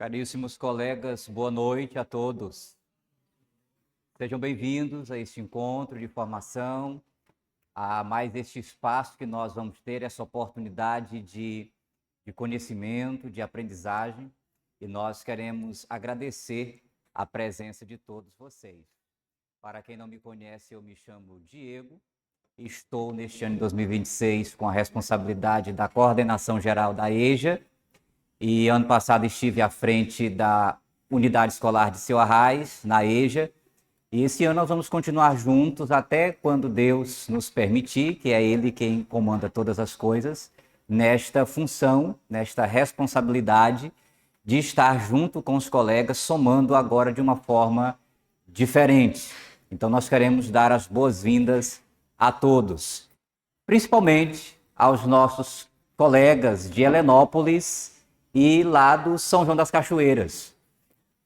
Caríssimos colegas, boa noite a todos. Sejam bem-vindos a este encontro de formação, a mais este espaço que nós vamos ter, essa oportunidade de conhecimento, de aprendizagem, e nós queremos agradecer a presença de todos vocês. Para quem não me conhece, eu me chamo Diego, estou neste ano de 2026 com a responsabilidade da coordenação geral da EJA, e ano passado estive à frente da unidade escolar de Seu Arraiz, na EJA, e esse ano nós vamos continuar juntos até quando Deus nos permitir, que é Ele quem comanda todas as coisas, nesta função, nesta responsabilidade de estar junto com os colegas, somando agora de uma forma diferente. Então nós queremos dar as boas-vindas a todos, principalmente aos nossos colegas de Helenópolis e lá do São João das Cachoeiras.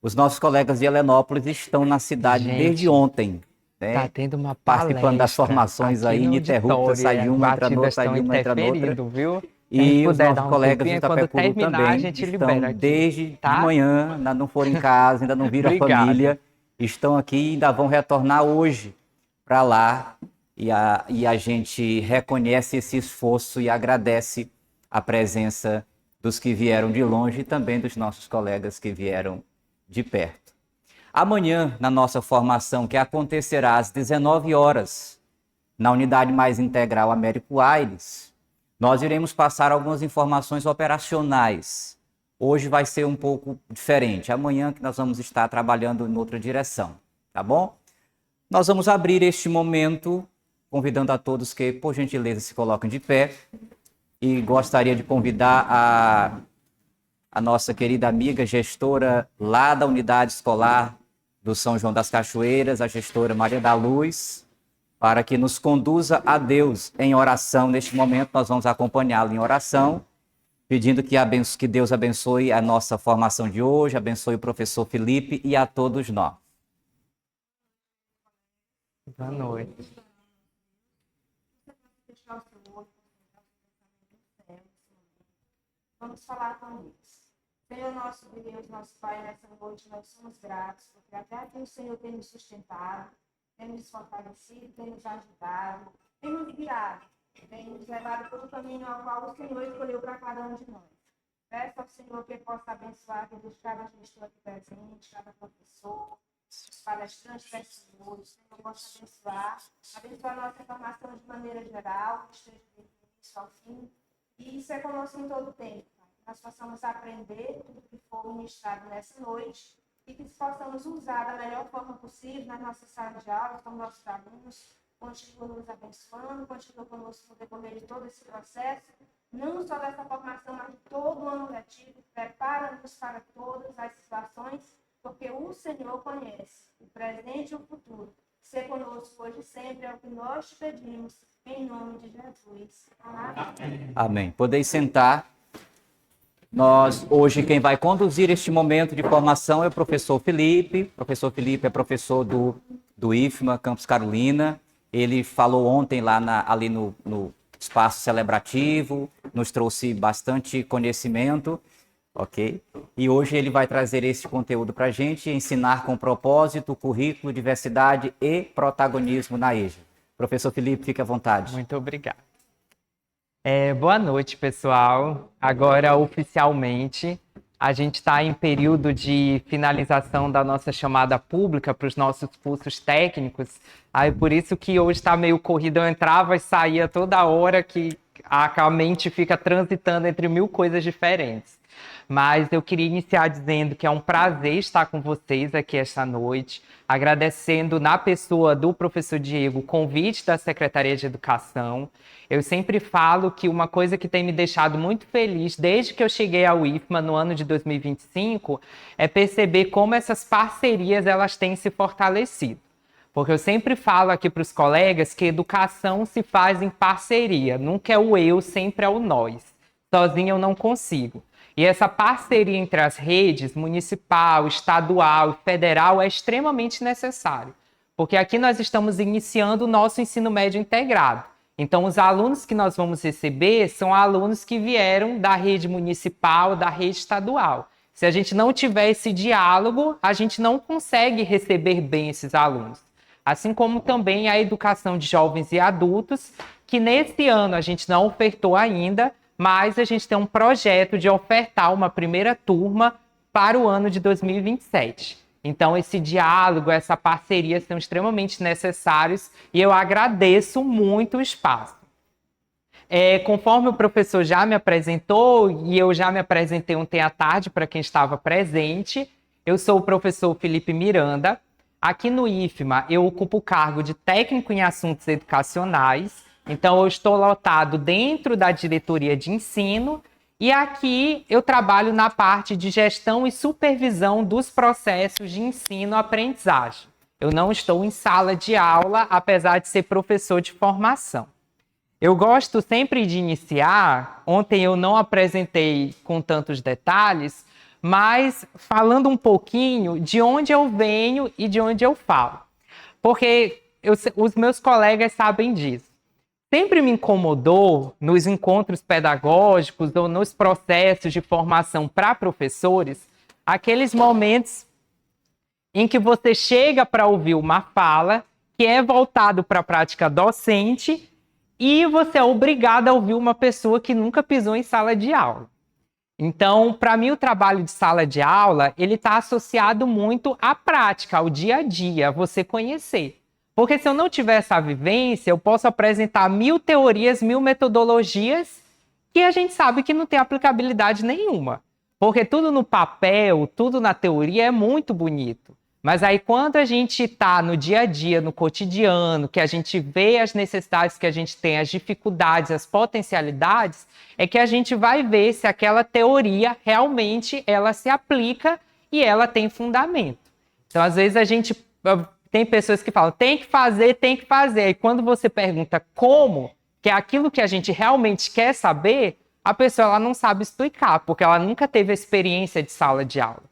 Os nossos colegas de Helenópolis estão na cidade desde ontem, né? Tá tendo uma participando das formações aí ininterruptas, sai uma, entra noutra, sai uma, entra noutra. Viu? E os nossos colegas de Itapecuru também estão desde de manhã, ainda não foram em casa, ainda não viram a família, estão aqui e ainda vão retornar hoje para lá. E a gente reconhece esse esforço e agradece a presença dos que vieram de longe e também dos nossos colegas que vieram de perto. Amanhã, na nossa formação, que acontecerá às 19 horas, na Unidade Mais Integral Américo Aires, nós iremos passar algumas informações operacionais. Hoje vai ser um pouco diferente. Amanhã que nós vamos estar trabalhando em outra direção, tá bom? Nós vamos abrir este momento convidando a todos que, por gentileza, se coloquem de pé. E gostaria de convidar a nossa querida amiga gestora lá da unidade escolar do São João das Cachoeiras, a gestora Maria da Luz, para que nos conduza a Deus em oração. Neste momento nós vamos acompanhá-la em oração, pedindo que Deus abençoe a nossa formação de hoje, abençoe o professor Felipe e a todos nós. Boa noite. Vamos falar com Deus. Senhor nosso Deus, nosso Pai, nessa noite nós somos gratos, porque até aqui o Senhor tem nos sustentado, tem nos fortalecido, tem nos ajudado, tem nos guiado, tem nos levado pelo caminho ao qual o Senhor escolheu para cada um de nós. Peço ao Senhor que possa abençoar cada gestor aqui presente, cada professor, os palestrantes pessoas, o Senhor possa abençoar a nossa formação de maneira geral, que esteja do início ao fim, e ser conosco em todo o tempo. Nós possamos aprender tudo que for ministrado nessa noite e que possamos usar da melhor forma possível na nossa sala de aula, com nossos alunos. Continua nos abençoando, continua conosco no decorrer de todo esse processo, não só dessa formação, mas de todo o ano letivo. Prepara-nos para todas as situações, porque o Senhor conhece o presente e o futuro. Ser conosco hoje e sempre é o que nós te pedimos, em nome de Jesus. Amém. Amém. Podeis sentar. Hoje, quem vai conduzir este momento de formação é o professor Felipe. O professor Felipe é professor do IFMA, Campus Carolina. Ele falou ontem lá ali no espaço celebrativo, nos trouxe bastante conhecimento, ok? E hoje ele vai trazer esse conteúdo para a gente, ensinar com propósito, currículo, diversidade e protagonismo na EJA. Professor Felipe, fique à vontade. Muito obrigado. Boa noite, pessoal. Agora, oficialmente, a gente está em período de finalização da nossa chamada pública para os nossos cursos técnicos. Aí, por isso que hoje está meio corrido. Eu entrava e saía toda hora, que a mente fica transitando entre mil coisas diferentes. Mas eu queria iniciar dizendo que é um prazer estar com vocês aqui esta noite, agradecendo na pessoa do professor Diego o convite da Secretaria de Educação. Eu sempre falo que uma coisa que tem me deixado muito feliz desde que eu cheguei ao IFMA no ano de 2025 é perceber como essas parcerias elas têm se fortalecido. Porque eu sempre falo aqui para os colegas que educação se faz em parceria, nunca é o eu, sempre é o nós. Sozinho eu não consigo. E essa parceria entre as redes municipal, estadual e federal é extremamente necessário, porque aqui nós estamos iniciando o nosso ensino médio integrado. Então, os alunos que nós vamos receber são alunos que vieram da rede municipal, da rede estadual. Se a gente não tiver esse diálogo, a gente não consegue receber bem esses alunos. Assim como também a educação de jovens e adultos, que nesse ano a gente não ofertou ainda, mas a gente tem um projeto de ofertar uma primeira turma para o ano de 2027. Então, esse diálogo, essa parceria são extremamente necessários e eu agradeço muito o espaço. Conforme o professor já me apresentou, e eu já me apresentei ontem à tarde para quem estava presente, eu sou o professor Felipe Miranda. Aqui no IFMA, eu ocupo o cargo de técnico em assuntos educacionais, então eu estou lotado dentro da diretoria de ensino, e aqui eu trabalho na parte de gestão e supervisão dos processos de ensino-aprendizagem. Eu não estou em sala de aula, apesar de ser professor de formação. Eu gosto sempre de iniciar, ontem eu não apresentei com tantos detalhes, mas falando um pouquinho de onde eu venho e de onde eu falo. Porque os meus colegas sabem disso. Sempre me incomodou nos encontros pedagógicos ou nos processos de formação para professores, aqueles momentos em que você chega para ouvir uma fala que é voltado para a prática docente e você é obrigado a ouvir uma pessoa que nunca pisou em sala de aula. Então, para mim, o trabalho de sala de aula, ele está associado muito à prática, ao dia a dia, a você conhecer. Porque se eu não tiver essa vivência, eu posso apresentar 1000 teorias, 1000 metodologias que a gente sabe que não tem aplicabilidade nenhuma. Porque tudo no papel, tudo na teoria é muito bonito. Mas aí quando a gente está no dia a dia, no cotidiano, que a gente vê as necessidades que a gente tem, as dificuldades, as potencialidades, é que a gente vai ver se aquela teoria realmente ela se aplica e ela tem fundamento. Então, às vezes, a gente tem pessoas que falam, tem que fazer, tem que fazer. E quando você pergunta como, que é aquilo que a gente realmente quer saber, a pessoa ela não sabe explicar, porque ela nunca teve a experiência de sala de aula.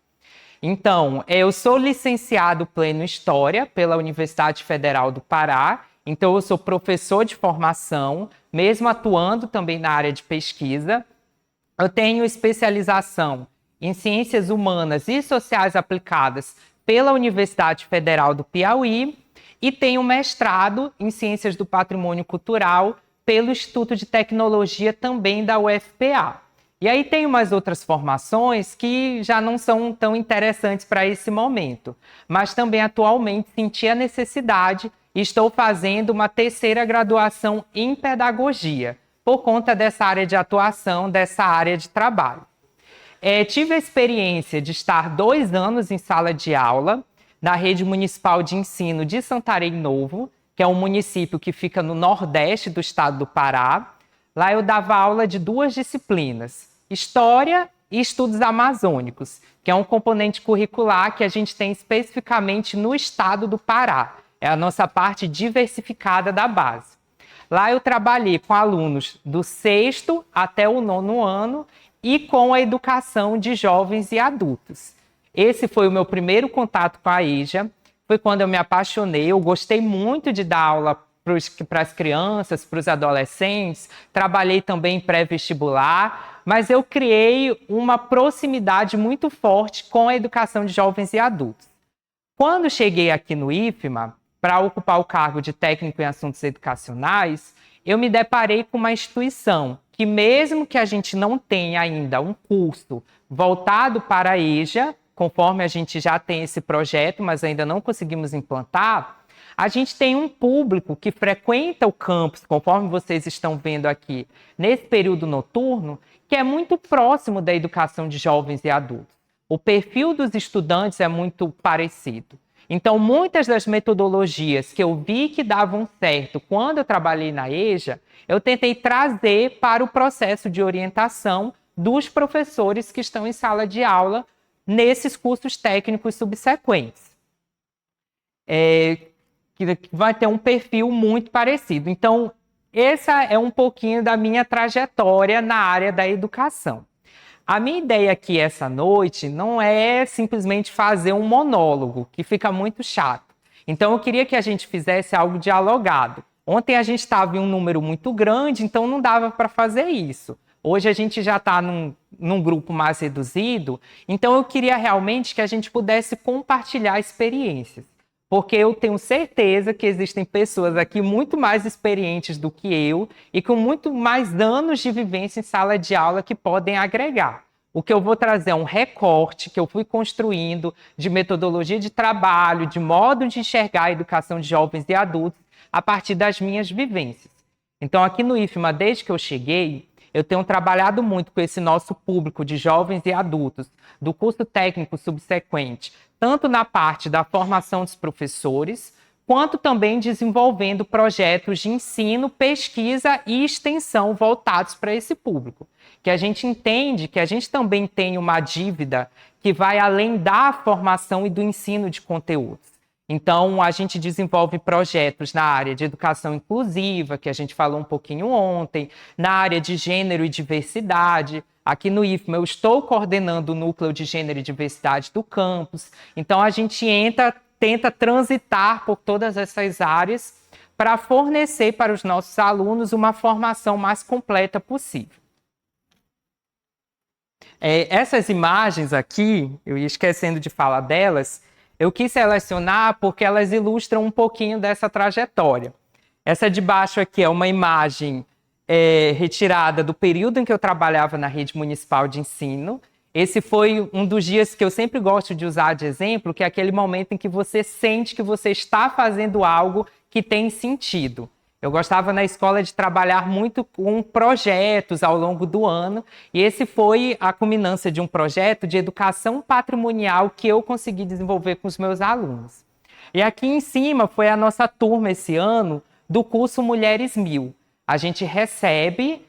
Então, eu sou licenciado pleno em História pela Universidade Federal do Pará, então eu sou professor de formação, mesmo atuando também na área de pesquisa. Eu tenho especialização em Ciências Humanas e Sociais Aplicadas pela Universidade Federal do Piauí e tenho mestrado em Ciências do Patrimônio Cultural pelo Instituto de Tecnologia também da UFPA. E aí tem umas outras formações que já não são tão interessantes para esse momento, mas também atualmente senti a necessidade e estou fazendo uma terceira graduação em pedagogia, por conta dessa área de atuação, dessa área de trabalho. Tive a experiência de estar 2 anos em sala de aula na Rede Municipal de Ensino de Santarém Novo, que é um município que fica no nordeste do estado do Pará. Lá eu dava aula de 2 disciplinas, História e Estudos Amazônicos, que é um componente curricular que a gente tem especificamente no estado do Pará. É a nossa parte diversificada da base. Lá eu trabalhei com alunos do 6º até o 9º ano e com a educação de jovens e adultos. Esse foi o meu primeiro contato com a EJA, foi quando eu me apaixonei, eu gostei muito de dar aula para as crianças, para os adolescentes, trabalhei também em pré-vestibular, mas eu criei uma proximidade muito forte com a educação de jovens e adultos. Quando cheguei aqui no IFMA, para ocupar o cargo de técnico em assuntos educacionais, eu me deparei com uma instituição que, mesmo que a gente não tenha ainda um curso voltado para a EJA, conforme a gente já tem esse projeto, mas ainda não conseguimos implantar, a gente tem um público que frequenta o campus, conforme vocês estão vendo aqui, nesse período noturno, que é muito próximo da educação de jovens e adultos. O perfil dos estudantes é muito parecido. Então, muitas das metodologias que eu vi que davam certo quando eu trabalhei na EJA, eu tentei trazer para o processo de orientação dos professores que estão em sala de aula nesses cursos técnicos subsequentes. Que vai ter um perfil muito parecido. Então, essa é um pouquinho da minha trajetória na área da educação. A minha ideia aqui essa noite não é simplesmente fazer um monólogo, que fica muito chato. Então, eu queria que a gente fizesse algo dialogado. Ontem a gente estava em um número muito grande, então não dava para fazer isso. Hoje a gente já está num grupo mais reduzido, então eu queria realmente que a gente pudesse compartilhar experiências, porque eu tenho certeza que existem pessoas aqui muito mais experientes do que eu e com muito mais anos de vivência em sala de aula que podem agregar. O que eu vou trazer é um recorte que eu fui construindo de metodologia de trabalho, de modo de enxergar a educação de jovens e adultos a partir das minhas vivências. Então, aqui no IFMA, desde que eu cheguei, eu tenho trabalhado muito com esse nosso público de jovens e adultos do curso técnico subsequente, tanto na parte da formação dos professores, quanto também desenvolvendo projetos de ensino, pesquisa e extensão voltados para esse público. Que a gente entende que a gente também tem uma dívida que vai além da formação e do ensino de conteúdos. Então, a gente desenvolve projetos na área de educação inclusiva, que a gente falou um pouquinho ontem, na área de gênero e diversidade. Aqui no IFMA, eu estou coordenando o núcleo de gênero e diversidade do campus. Então, a gente tenta transitar por todas essas áreas para fornecer para os nossos alunos uma formação mais completa possível. Essas imagens aqui, eu ia esquecendo de falar delas, eu quis selecionar porque elas ilustram um pouquinho dessa trajetória. Essa de baixo aqui é uma imagem retirada do período em que eu trabalhava na rede municipal de ensino. Esse foi um dos dias que eu sempre gosto de usar de exemplo, que é aquele momento em que você sente que você está fazendo algo que tem sentido. Eu gostava na escola de trabalhar muito com projetos ao longo do ano, e esse foi a culminância de um projeto de educação patrimonial que eu consegui desenvolver com os meus alunos. E aqui em cima foi a nossa turma esse ano do curso Mulheres 1000. A gente recebe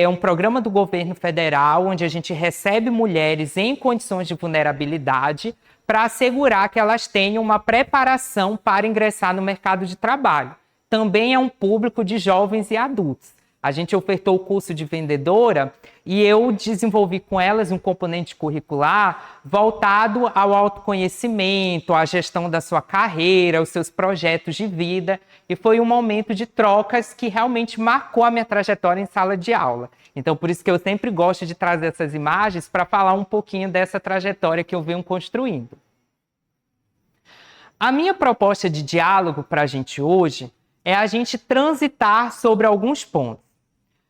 um programa do governo federal, onde a gente recebe mulheres em condições de vulnerabilidade para assegurar que elas tenham uma preparação para ingressar no mercado de trabalho. Também é um público de jovens e adultos. A gente ofertou o curso de vendedora e eu desenvolvi com elas um componente curricular voltado ao autoconhecimento, à gestão da sua carreira, aos seus projetos de vida. E foi um momento de trocas que realmente marcou a minha trajetória em sala de aula. Então, por isso que eu sempre gosto de trazer essas imagens para falar um pouquinho dessa trajetória que eu venho construindo. A minha proposta de diálogo para a gente hoje é a gente transitar sobre alguns pontos.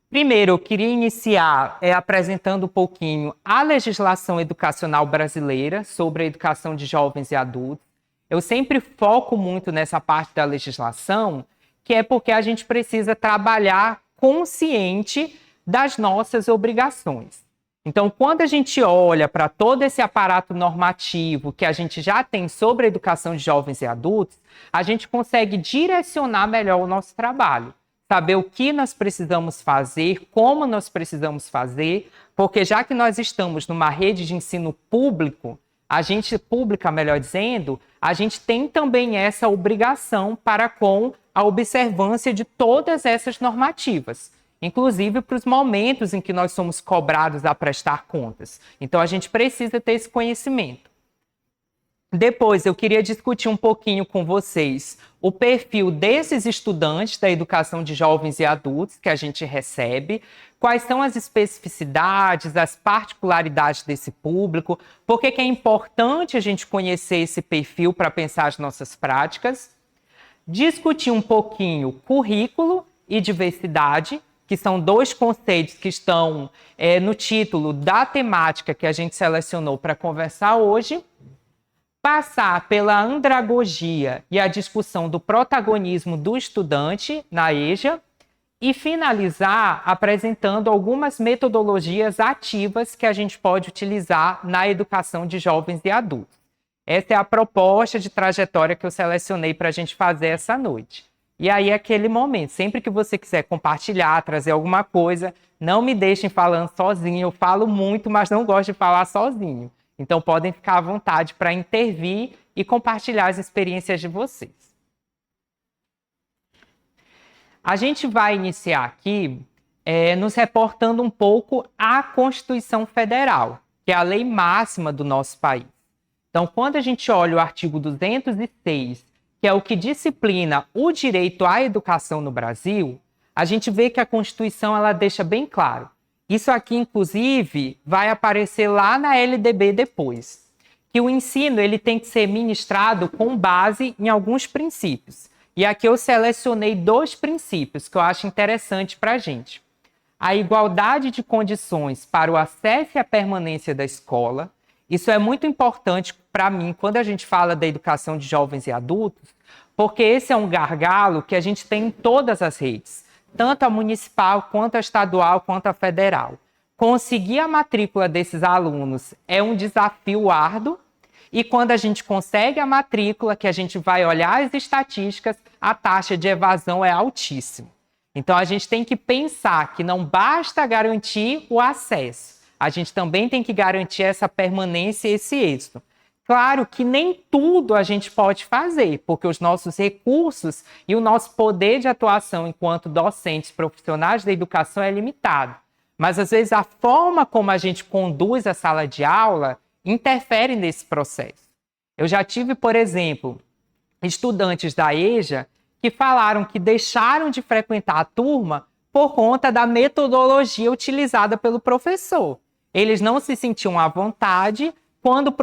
Primeiro, eu queria iniciar apresentando um pouquinho a legislação educacional brasileira sobre a educação de jovens e adultos. Eu sempre foco muito nessa parte da legislação, que é porque a gente precisa trabalhar consciente das nossas obrigações. Então, quando a gente olha para todo esse aparato normativo que a gente já tem sobre a educação de jovens e adultos, a gente consegue direcionar melhor o nosso trabalho, saber o que nós precisamos fazer, como nós precisamos fazer, porque já que nós estamos numa rede de ensino pública, a gente tem também essa obrigação para com a observância de todas essas normativas, inclusive para os momentos em que nós somos cobrados a prestar contas. Então, a gente precisa ter esse conhecimento. Depois, eu queria discutir um pouquinho com vocês o perfil desses estudantes da educação de jovens e adultos que a gente recebe, quais são as especificidades, as particularidades desse público, por que é importante a gente conhecer esse perfil para pensar as nossas práticas, discutir um pouquinho currículo e diversidade, que são dois conceitos que estão no título da temática que a gente selecionou para conversar hoje, passar pela andragogia e a discussão do protagonismo do estudante na EJA e finalizar apresentando algumas metodologias ativas que a gente pode utilizar na educação de jovens e adultos. Essa é a proposta de trajetória que eu selecionei para a gente fazer essa noite. E aí, aquele momento, sempre que você quiser compartilhar, trazer alguma coisa, não me deixem falando sozinho. Eu falo muito, mas não gosto de falar sozinho. Então, podem ficar à vontade para intervir e compartilhar as experiências de vocês. A gente vai iniciar aqui nos reportando um pouco à Constituição Federal, que é a lei máxima do nosso país. Então, quando a gente olha o artigo 206, que é o que disciplina o direito à educação no Brasil, a gente vê que a Constituição ela deixa bem claro Isso aqui, inclusive, vai aparecer lá na LDB depois. Que o ensino ele tem que ser ministrado com base em alguns princípios. E aqui eu selecionei 2 princípios que eu acho interessante para a gente. A igualdade de condições para o acesso e a permanência da escola. Isso é muito importante para mim quando a gente fala da educação de jovens e adultos, porque esse é um gargalo que a gente tem em todas as redes, tanto a municipal, quanto a estadual, quanto a federal. Conseguir a matrícula desses alunos é um desafio árduo, e quando a gente consegue a matrícula, que a gente vai olhar as estatísticas, a taxa de evasão é altíssima. Então, a gente tem que pensar que não basta garantir o acesso, a gente também tem que garantir essa permanência e esse êxito. Claro que nem tudo a gente pode fazer, porque os nossos recursos e o nosso poder de atuação enquanto docentes profissionais da educação é limitado. Mas, às vezes, a forma como a gente conduz a sala de aula interfere nesse processo. Eu já tive, por exemplo, estudantes da EJA que falaram que deixaram de frequentar a turma por conta da metodologia utilizada pelo professor. Eles não se sentiam à vontade. Quando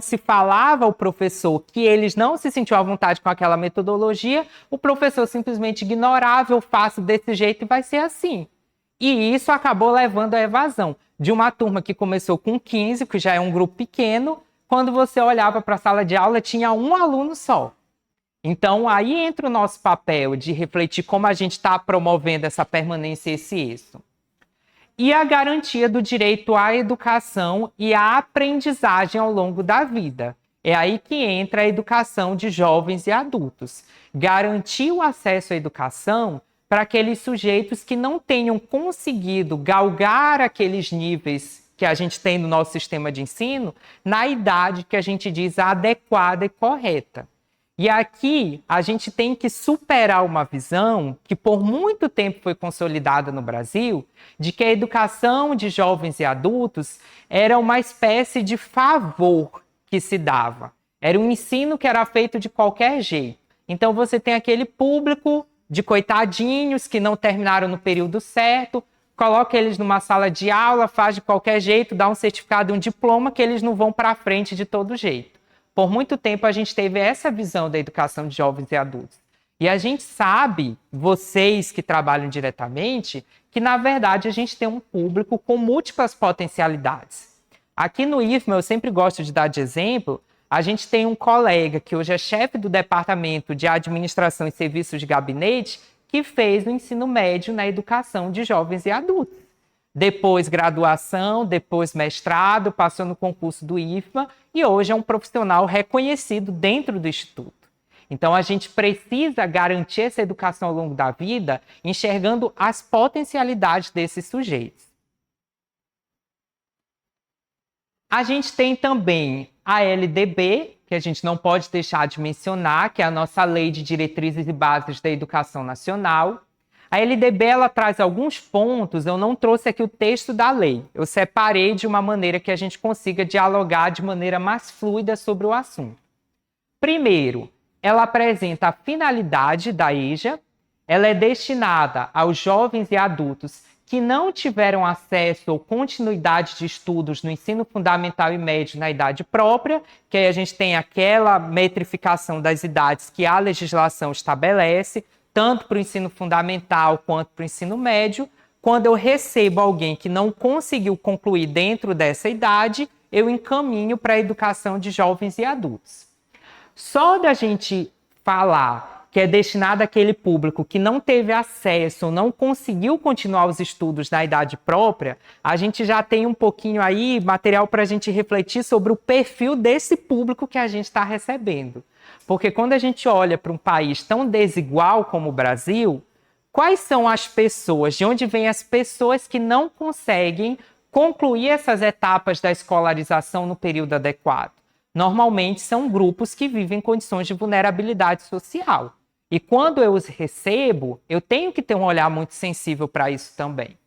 se falava ao professor que eles não se sentiam à vontade com aquela metodologia, o professor simplesmente ignorava: eu faço desse jeito e vai ser assim. E isso acabou levando à evasão de uma turma que começou com 15, que já é um grupo pequeno. Quando você olhava para a sala de aula, tinha um aluno só. Então, aí entra o nosso papel de refletir como a gente está promovendo essa permanência e esse êxito. E a garantia do direito à educação e à aprendizagem ao longo da vida. É aí que entra a educação de jovens e adultos. Garantir o acesso à educação para aqueles sujeitos que não tenham conseguido galgar aqueles níveis que a gente tem no nosso sistema de ensino na idade que a gente diz adequada e correta. E aqui a gente tem que superar uma visão que por muito tempo foi consolidada no Brasil, de que a educação de jovens e adultos era uma espécie de favor que se dava. Era um ensino que era feito de qualquer jeito. Então você tem aquele público de coitadinhos que não terminaram no período certo, coloca eles numa sala de aula, faz de qualquer jeito, dá um certificado, um diploma, que eles não vão para frente de todo jeito. Por muito tempo a gente teve essa visão da educação de jovens e adultos. E a gente sabe, vocês que trabalham diretamente, que na verdade a gente tem um público com múltiplas potencialidades. Aqui no IFMA, eu sempre gosto de dar de exemplo, a gente tem um colega que hoje é chefe do Departamento de Administração e Serviços de Gabinete, que fez o ensino médio na educação de jovens e adultos. Depois graduação, depois mestrado, passou no concurso do IFMA e hoje é um profissional reconhecido dentro do Instituto. Então, a gente precisa garantir essa educação ao longo da vida, enxergando as potencialidades desses sujeitos. A gente tem também a LDB, que a gente não pode deixar de mencionar, que é a nossa Lei de Diretrizes e Bases da Educação Nacional. A LDB ela traz alguns pontos, eu não trouxe aqui o texto da lei, eu separei de uma maneira que a gente consiga dialogar de maneira mais fluida sobre o assunto. Primeiro, ela apresenta a finalidade da EJA, ela é destinada aos jovens e adultos que não tiveram acesso ou continuidade de estudos no ensino fundamental e médio na idade própria, que aí a gente tem aquela metrificação das idades que a legislação estabelece, tanto para o ensino fundamental quanto para o ensino médio. Quando eu recebo alguém que não conseguiu concluir dentro dessa idade, eu encaminho para a educação de jovens e adultos. Só da gente falar que é destinado àquele público que não teve acesso, não conseguiu continuar os estudos na idade própria, a gente já tem um pouquinho aí material para a gente refletir sobre o perfil desse público que a gente está recebendo. Porque quando a gente olha para um país tão desigual como o Brasil, quais são as pessoas, de onde vêm as pessoas que não conseguem concluir essas etapas da escolarização no período adequado? Normalmente são grupos que vivem em condições de vulnerabilidade social. E quando eu os recebo, eu tenho que ter um olhar muito sensível para isso também.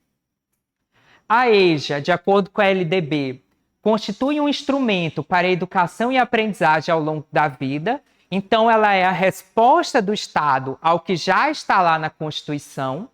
A EJA, de acordo com a LDB, constitui um instrumento para a educação e aprendizagem ao longo da vida. Então, ela é a resposta do Estado ao que já está lá na Constituição.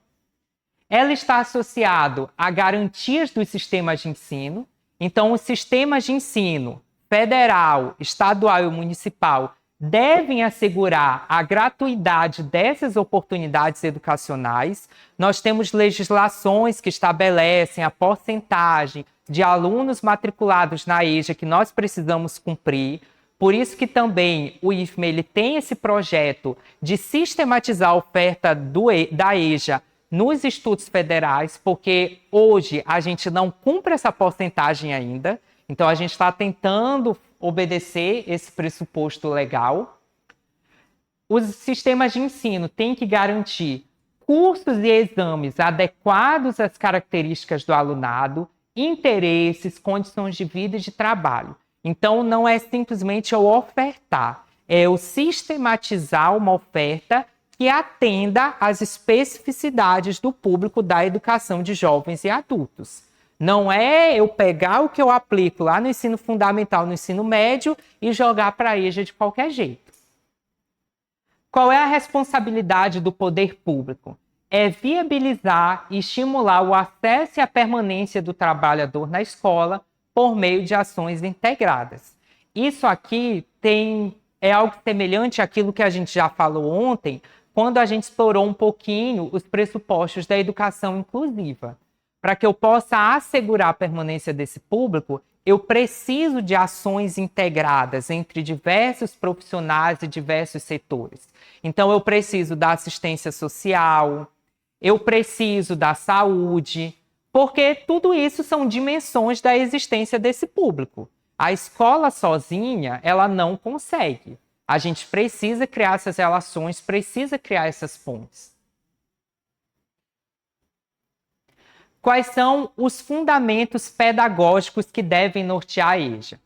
Ela está associada a garantias dos sistemas de ensino. Então, os sistemas de ensino federal, estadual e municipal devem assegurar a gratuidade dessas oportunidades educacionais. Nós temos legislações que estabelecem a porcentagem de alunos matriculados na EJA que nós precisamos cumprir. Por isso que também o IFMA ele tem esse projeto de sistematizar a oferta da EJA nos institutos federais, porque hoje a gente não cumpre essa porcentagem ainda. Então, a gente está tentando obedecer esse pressuposto legal. Os sistemas de ensino têm que garantir cursos e exames adequados às características do alunado, interesses, condições de vida e de trabalho. Então, não é simplesmente o ofertar, é o sistematizar uma oferta que atenda às especificidades do público da educação de jovens e adultos. Não é eu pegar o que eu aplico lá no ensino fundamental, no ensino médio e jogar para a EJA de qualquer jeito. Qual é a responsabilidade do poder público? É viabilizar e estimular o acesso e a permanência do trabalhador na escola por meio de ações integradas. Isso aqui é algo semelhante àquilo que a gente já falou ontem, quando a gente explorou um pouquinho os pressupostos da educação inclusiva. Para que eu possa assegurar a permanência desse público, eu preciso de ações integradas entre diversos profissionais e diversos setores. Então, eu preciso da assistência social, eu preciso da saúde, porque tudo isso são dimensões da existência desse público. A escola sozinha, ela não consegue. A gente precisa criar essas relações, precisa criar essas pontes. Quais são os fundamentos pedagógicos que devem nortear a EJA?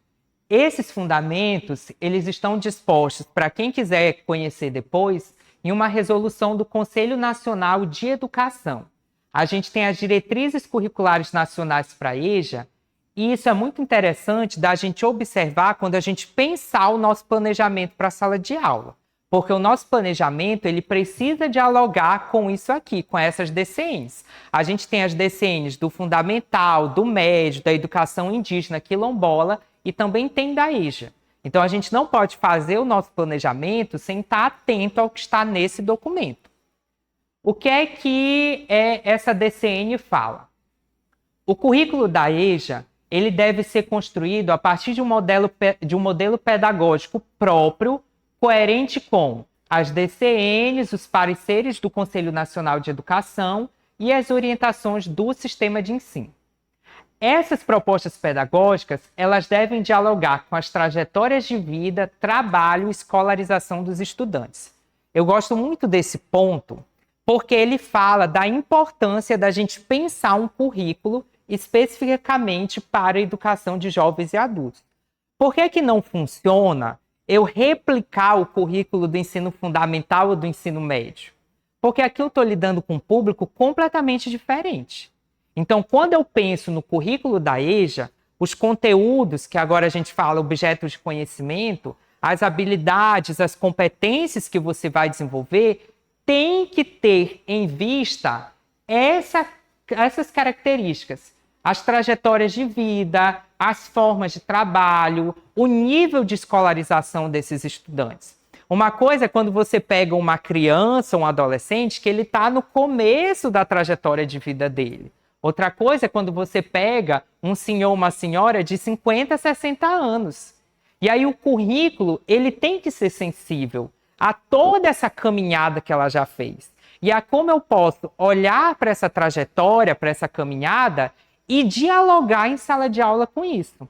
Esses fundamentos, eles estão dispostos, para quem quiser conhecer depois, em uma resolução do Conselho Nacional de Educação. A gente tem as diretrizes curriculares nacionais para a EJA, e isso é muito interessante da gente observar quando a gente pensar o nosso planejamento para a sala de aula. Porque o nosso planejamento ele precisa dialogar com isso aqui, com essas DCNs. A gente tem as DCNs do fundamental, do médio, da educação indígena, quilombola e também tem da EJA. Então, a gente não pode fazer o nosso planejamento sem estar atento ao que está nesse documento. O que é que essa DCN fala? O currículo da EJA ele deve ser construído a partir de um modelo pedagógico próprio, coerente com as DCNs, os pareceres do Conselho Nacional de Educação e as orientações do sistema de ensino. Essas propostas pedagógicas, elas devem dialogar com as trajetórias de vida, trabalho e escolarização dos estudantes. Eu gosto muito desse ponto, porque ele fala da importância da gente pensar um currículo especificamente para a educação de jovens e adultos. Por que que não funciona eu replicar o currículo do ensino fundamental ou do ensino médio? Porque aqui eu estou lidando com um público completamente diferente. Então, quando eu penso no currículo da EJA, os conteúdos, que agora a gente fala objetos de conhecimento, as habilidades, as competências que você vai desenvolver, tem que ter em vista essas características. As trajetórias de vida, as formas de trabalho, o nível de escolarização desses estudantes. Uma coisa é quando você pega uma criança, um adolescente, que ele está no começo da trajetória de vida dele. Outra coisa é quando você pega um senhor, uma senhora de 50, 60 anos. E aí o currículo, ele tem que ser sensível a toda essa caminhada que ela já fez. E a como eu posso olhar para essa trajetória, para essa caminhada e dialogar em sala de aula com isso.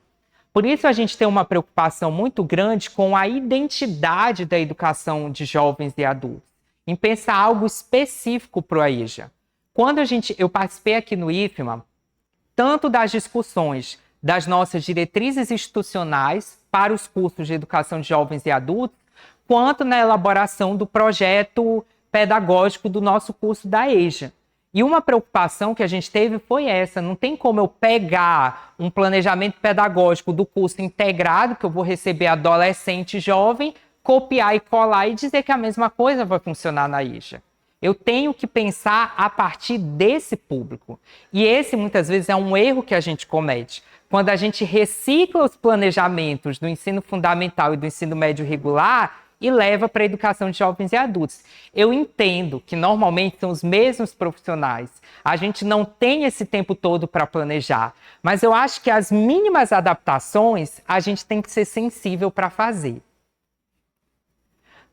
Por isso a gente tem uma preocupação muito grande com a identidade da educação de jovens e adultos, em pensar algo específico para a EJA. Quando eu participei aqui no IFMA, tanto das discussões das nossas diretrizes institucionais para os cursos de educação de jovens e adultos, quanto na elaboração do projeto pedagógico do nosso curso da EJA. E uma preocupação que a gente teve foi essa: não tem como eu pegar um planejamento pedagógico do curso integrado, que eu vou receber adolescente e jovem, copiar e colar e dizer que a mesma coisa vai funcionar na EJA. Eu tenho que pensar a partir desse público. E esse, muitas vezes, é um erro que a gente comete. Quando a gente recicla os planejamentos do ensino fundamental e do ensino médio regular e leva para a educação de jovens e adultos. Eu entendo que, normalmente, são os mesmos profissionais. A gente não tem esse tempo todo para planejar. Mas eu acho que as mínimas adaptações a gente tem que ser sensível para fazer.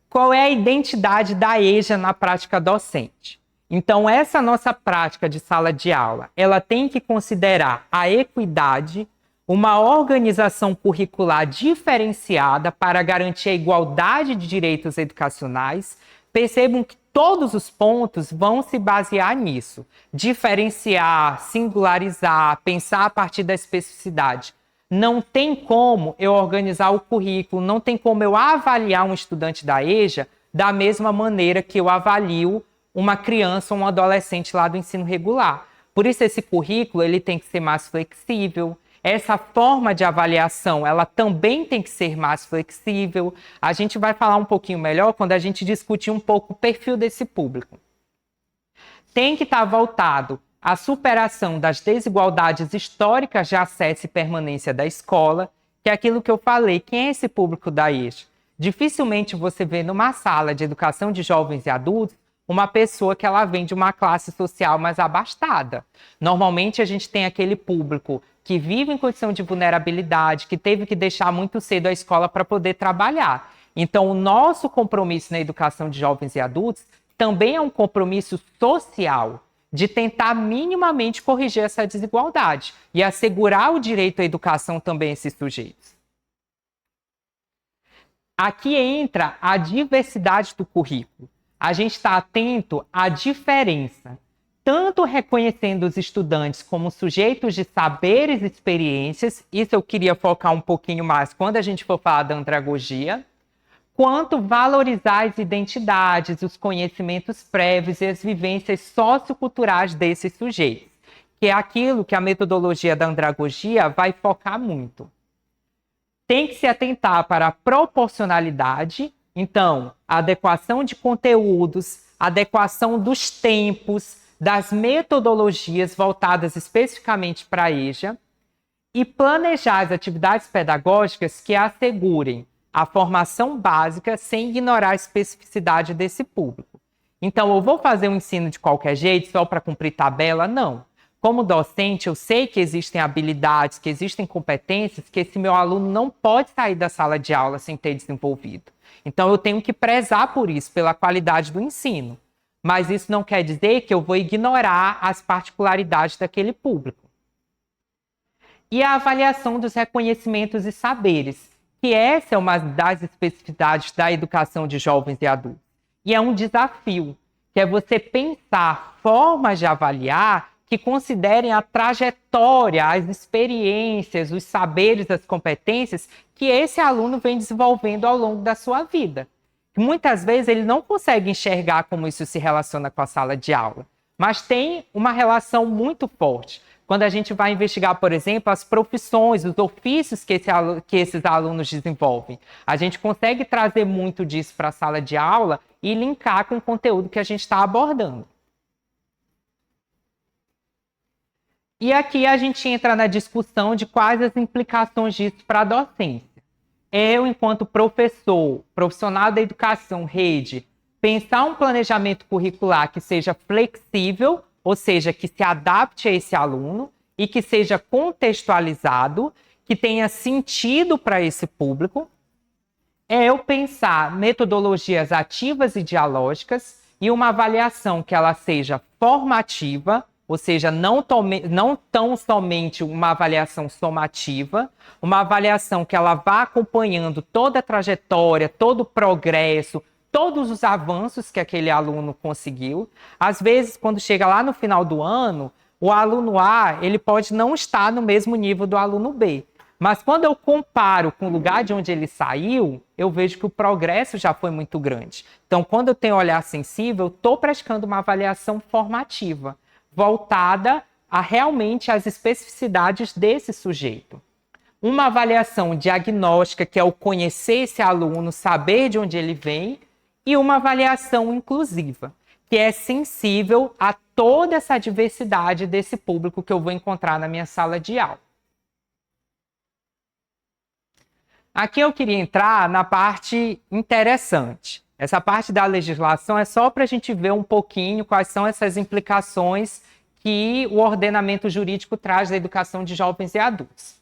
Qual é a identidade da EJA na prática docente? Então, essa nossa prática de sala de aula, ela tem que considerar a equidade, uma organização curricular diferenciada para garantir a igualdade de direitos educacionais. Percebam que todos os pontos vão se basear nisso. Diferenciar, singularizar, pensar a partir da especificidade. Não tem como eu organizar o currículo, não tem como eu avaliar um estudante da EJA da mesma maneira que eu avalio uma criança ou um adolescente lá do ensino regular. Por isso, esse currículo ele tem que ser mais flexível. Essa forma de avaliação, ela também tem que ser mais flexível. A gente vai falar um pouquinho melhor quando a gente discutir um pouco o perfil desse público. Tem que estar voltado à superação das desigualdades históricas de acesso e permanência da escola, que é aquilo que eu falei. Quem é esse público da EJA? Dificilmente você vê numa sala de educação de jovens e adultos uma pessoa que ela vem de uma classe social mais abastada. Normalmente a gente tem aquele público que vive em condição de vulnerabilidade, que teve que deixar muito cedo a escola para poder trabalhar. Então, o nosso compromisso na educação de jovens e adultos também é um compromisso social, de tentar minimamente corrigir essa desigualdade e assegurar o direito à educação também a esses sujeitos. Aqui entra a diversidade do currículo. A gente está atento à diferença, tanto reconhecendo os estudantes como sujeitos de saberes e experiências, isso eu queria focar um pouquinho mais quando a gente for falar da andragogia, quanto valorizar as identidades, os conhecimentos prévios e as vivências socioculturais desses sujeitos, que é aquilo que a metodologia da andragogia vai focar muito. Tem que se atentar para a proporcionalidade, então, a adequação de conteúdos, adequação dos tempos, das metodologias voltadas especificamente para a EJA, e planejar as atividades pedagógicas que assegurem a formação básica sem ignorar a especificidade desse público. Então, eu vou fazer um ensino de qualquer jeito, só para cumprir tabela? Não. Como docente, eu sei que existem habilidades, que existem competências que esse meu aluno não pode sair da sala de aula sem ter desenvolvido. Então, eu tenho que prezar por isso, pela qualidade do ensino. Mas isso não quer dizer que eu vou ignorar as particularidades daquele público. E a avaliação dos reconhecimentos e saberes, que essa é uma das especificidades da educação de jovens e adultos. E é um desafio, que é você pensar formas de avaliar que considerem a trajetória, as experiências, os saberes, as competências que esse aluno vem desenvolvendo ao longo da sua vida. Muitas vezes ele não consegue enxergar como isso se relaciona com a sala de aula, mas tem uma relação muito forte. Quando a gente vai investigar, por exemplo, as profissões, os ofícios que esses alunos desenvolvem, a gente consegue trazer muito disso para a sala de aula e linkar com o conteúdo que a gente está abordando. E aqui a gente entra na discussão de quais as implicações disso para a docência. Eu, enquanto professor, profissional da educação, rede, pensar um planejamento curricular que seja flexível, ou seja, que se adapte a esse aluno e que seja contextualizado, que tenha sentido para esse público, é eu pensar metodologias ativas e dialógicas e uma avaliação que ela seja formativa, ou seja, não tão somente uma avaliação somativa, uma avaliação que ela vá acompanhando toda a trajetória, todo o progresso, todos os avanços que aquele aluno conseguiu. Às vezes, quando chega lá no final do ano, o aluno A ele pode não estar no mesmo nível do aluno B. Mas quando eu comparo com o lugar de onde ele saiu, eu vejo que o progresso já foi muito grande. Então, quando eu tenho olhar sensível, eu estou praticando uma avaliação formativa, voltada a realmente às especificidades desse sujeito. Uma avaliação diagnóstica, que é o conhecer esse aluno, saber de onde ele vem, e uma avaliação inclusiva, que é sensível a toda essa diversidade desse público que eu vou encontrar na minha sala de aula. Aqui eu queria entrar na parte interessante. Essa parte da legislação é só para a gente ver um pouquinho quais são essas implicações que o ordenamento jurídico traz da educação de jovens e adultos.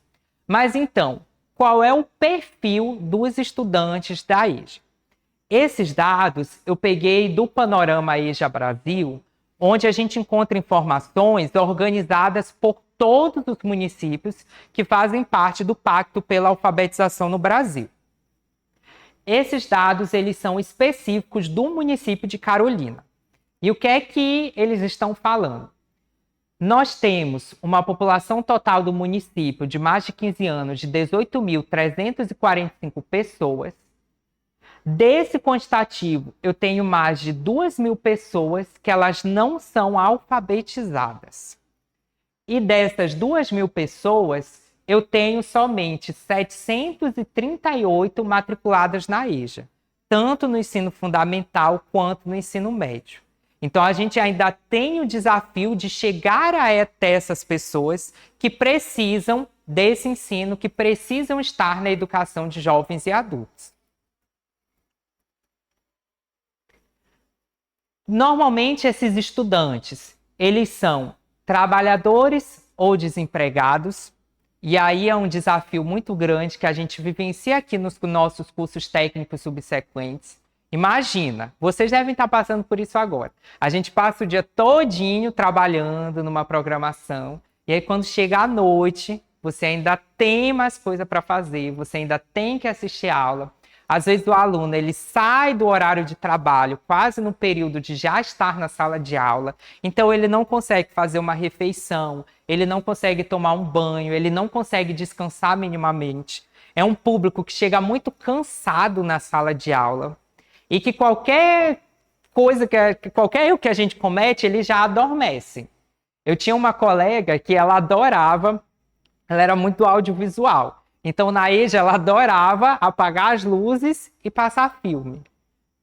Mas então, qual é o perfil dos estudantes da EJA? Esses dados eu peguei do Panorama EJA Brasil, onde a gente encontra informações organizadas por todos os municípios que fazem parte do Pacto pela Alfabetização no Brasil. Esses dados eles são específicos do município de Carolina. E o que é que eles estão falando? Nós temos uma população total do município de mais de 15 anos de 18.345 pessoas. Desse quantitativo, eu tenho mais de 2.000 pessoas que elas não são alfabetizadas. E dessas 2.000 pessoas, eu tenho somente 738 matriculadas na EJA, tanto no ensino fundamental quanto no ensino médio. Então, a gente ainda tem o desafio de chegar até essas pessoas que precisam desse ensino, que precisam estar na educação de jovens e adultos. Normalmente, esses estudantes, eles são trabalhadores ou desempregados, e aí é um desafio muito grande que a gente vivencia aqui nos nossos cursos técnicos subsequentes. Imagina, vocês devem estar passando por isso agora. A gente passa o dia todinho trabalhando numa programação, e aí quando chega à noite, você ainda tem mais coisa para fazer, você ainda tem que assistir aula. Às vezes o aluno ele sai do horário de trabalho, quase no período de já estar na sala de aula, então ele não consegue fazer uma refeição, ele não consegue tomar um banho, ele não consegue descansar minimamente. É um público que chega muito cansado na sala de aula e que qualquer coisa, qualquer erro que a gente comete, ele já adormece. Eu tinha uma colega que ela adorava, ela era muito audiovisual. Então, na EJA, ela adorava apagar as luzes e passar filme.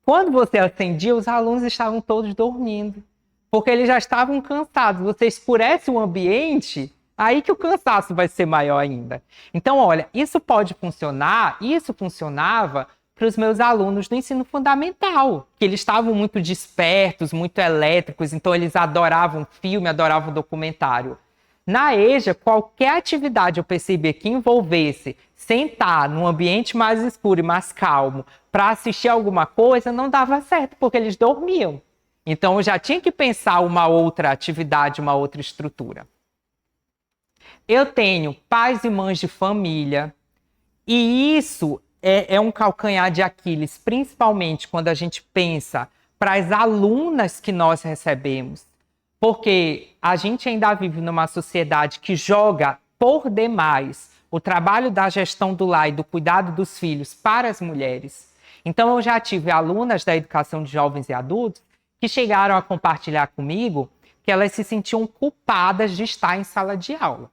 Quando você acendia, os alunos estavam todos dormindo, porque eles já estavam cansados. Você escurece o ambiente, aí que o cansaço vai ser maior ainda. Então, olha, isso pode funcionar, isso funcionava para os meus alunos do ensino fundamental, que eles estavam muito despertos, muito elétricos, então eles adoravam filme, adoravam documentário. Na EJA, qualquer atividade eu percebi que envolvesse sentar num ambiente mais escuro e mais calmo para assistir alguma coisa, não dava certo, porque eles dormiam. Então, eu já tinha que pensar uma outra atividade, uma outra estrutura. Eu tenho pais e mães de família, e isso é um calcanhar de Aquiles, principalmente quando a gente pensa para as alunas que nós recebemos. Porque a gente ainda vive numa sociedade que joga por demais o trabalho da gestão do lar e do cuidado dos filhos para as mulheres. Então, eu já tive alunas da educação de jovens e adultos que chegaram a compartilhar comigo que elas se sentiam culpadas de estar em sala de aula.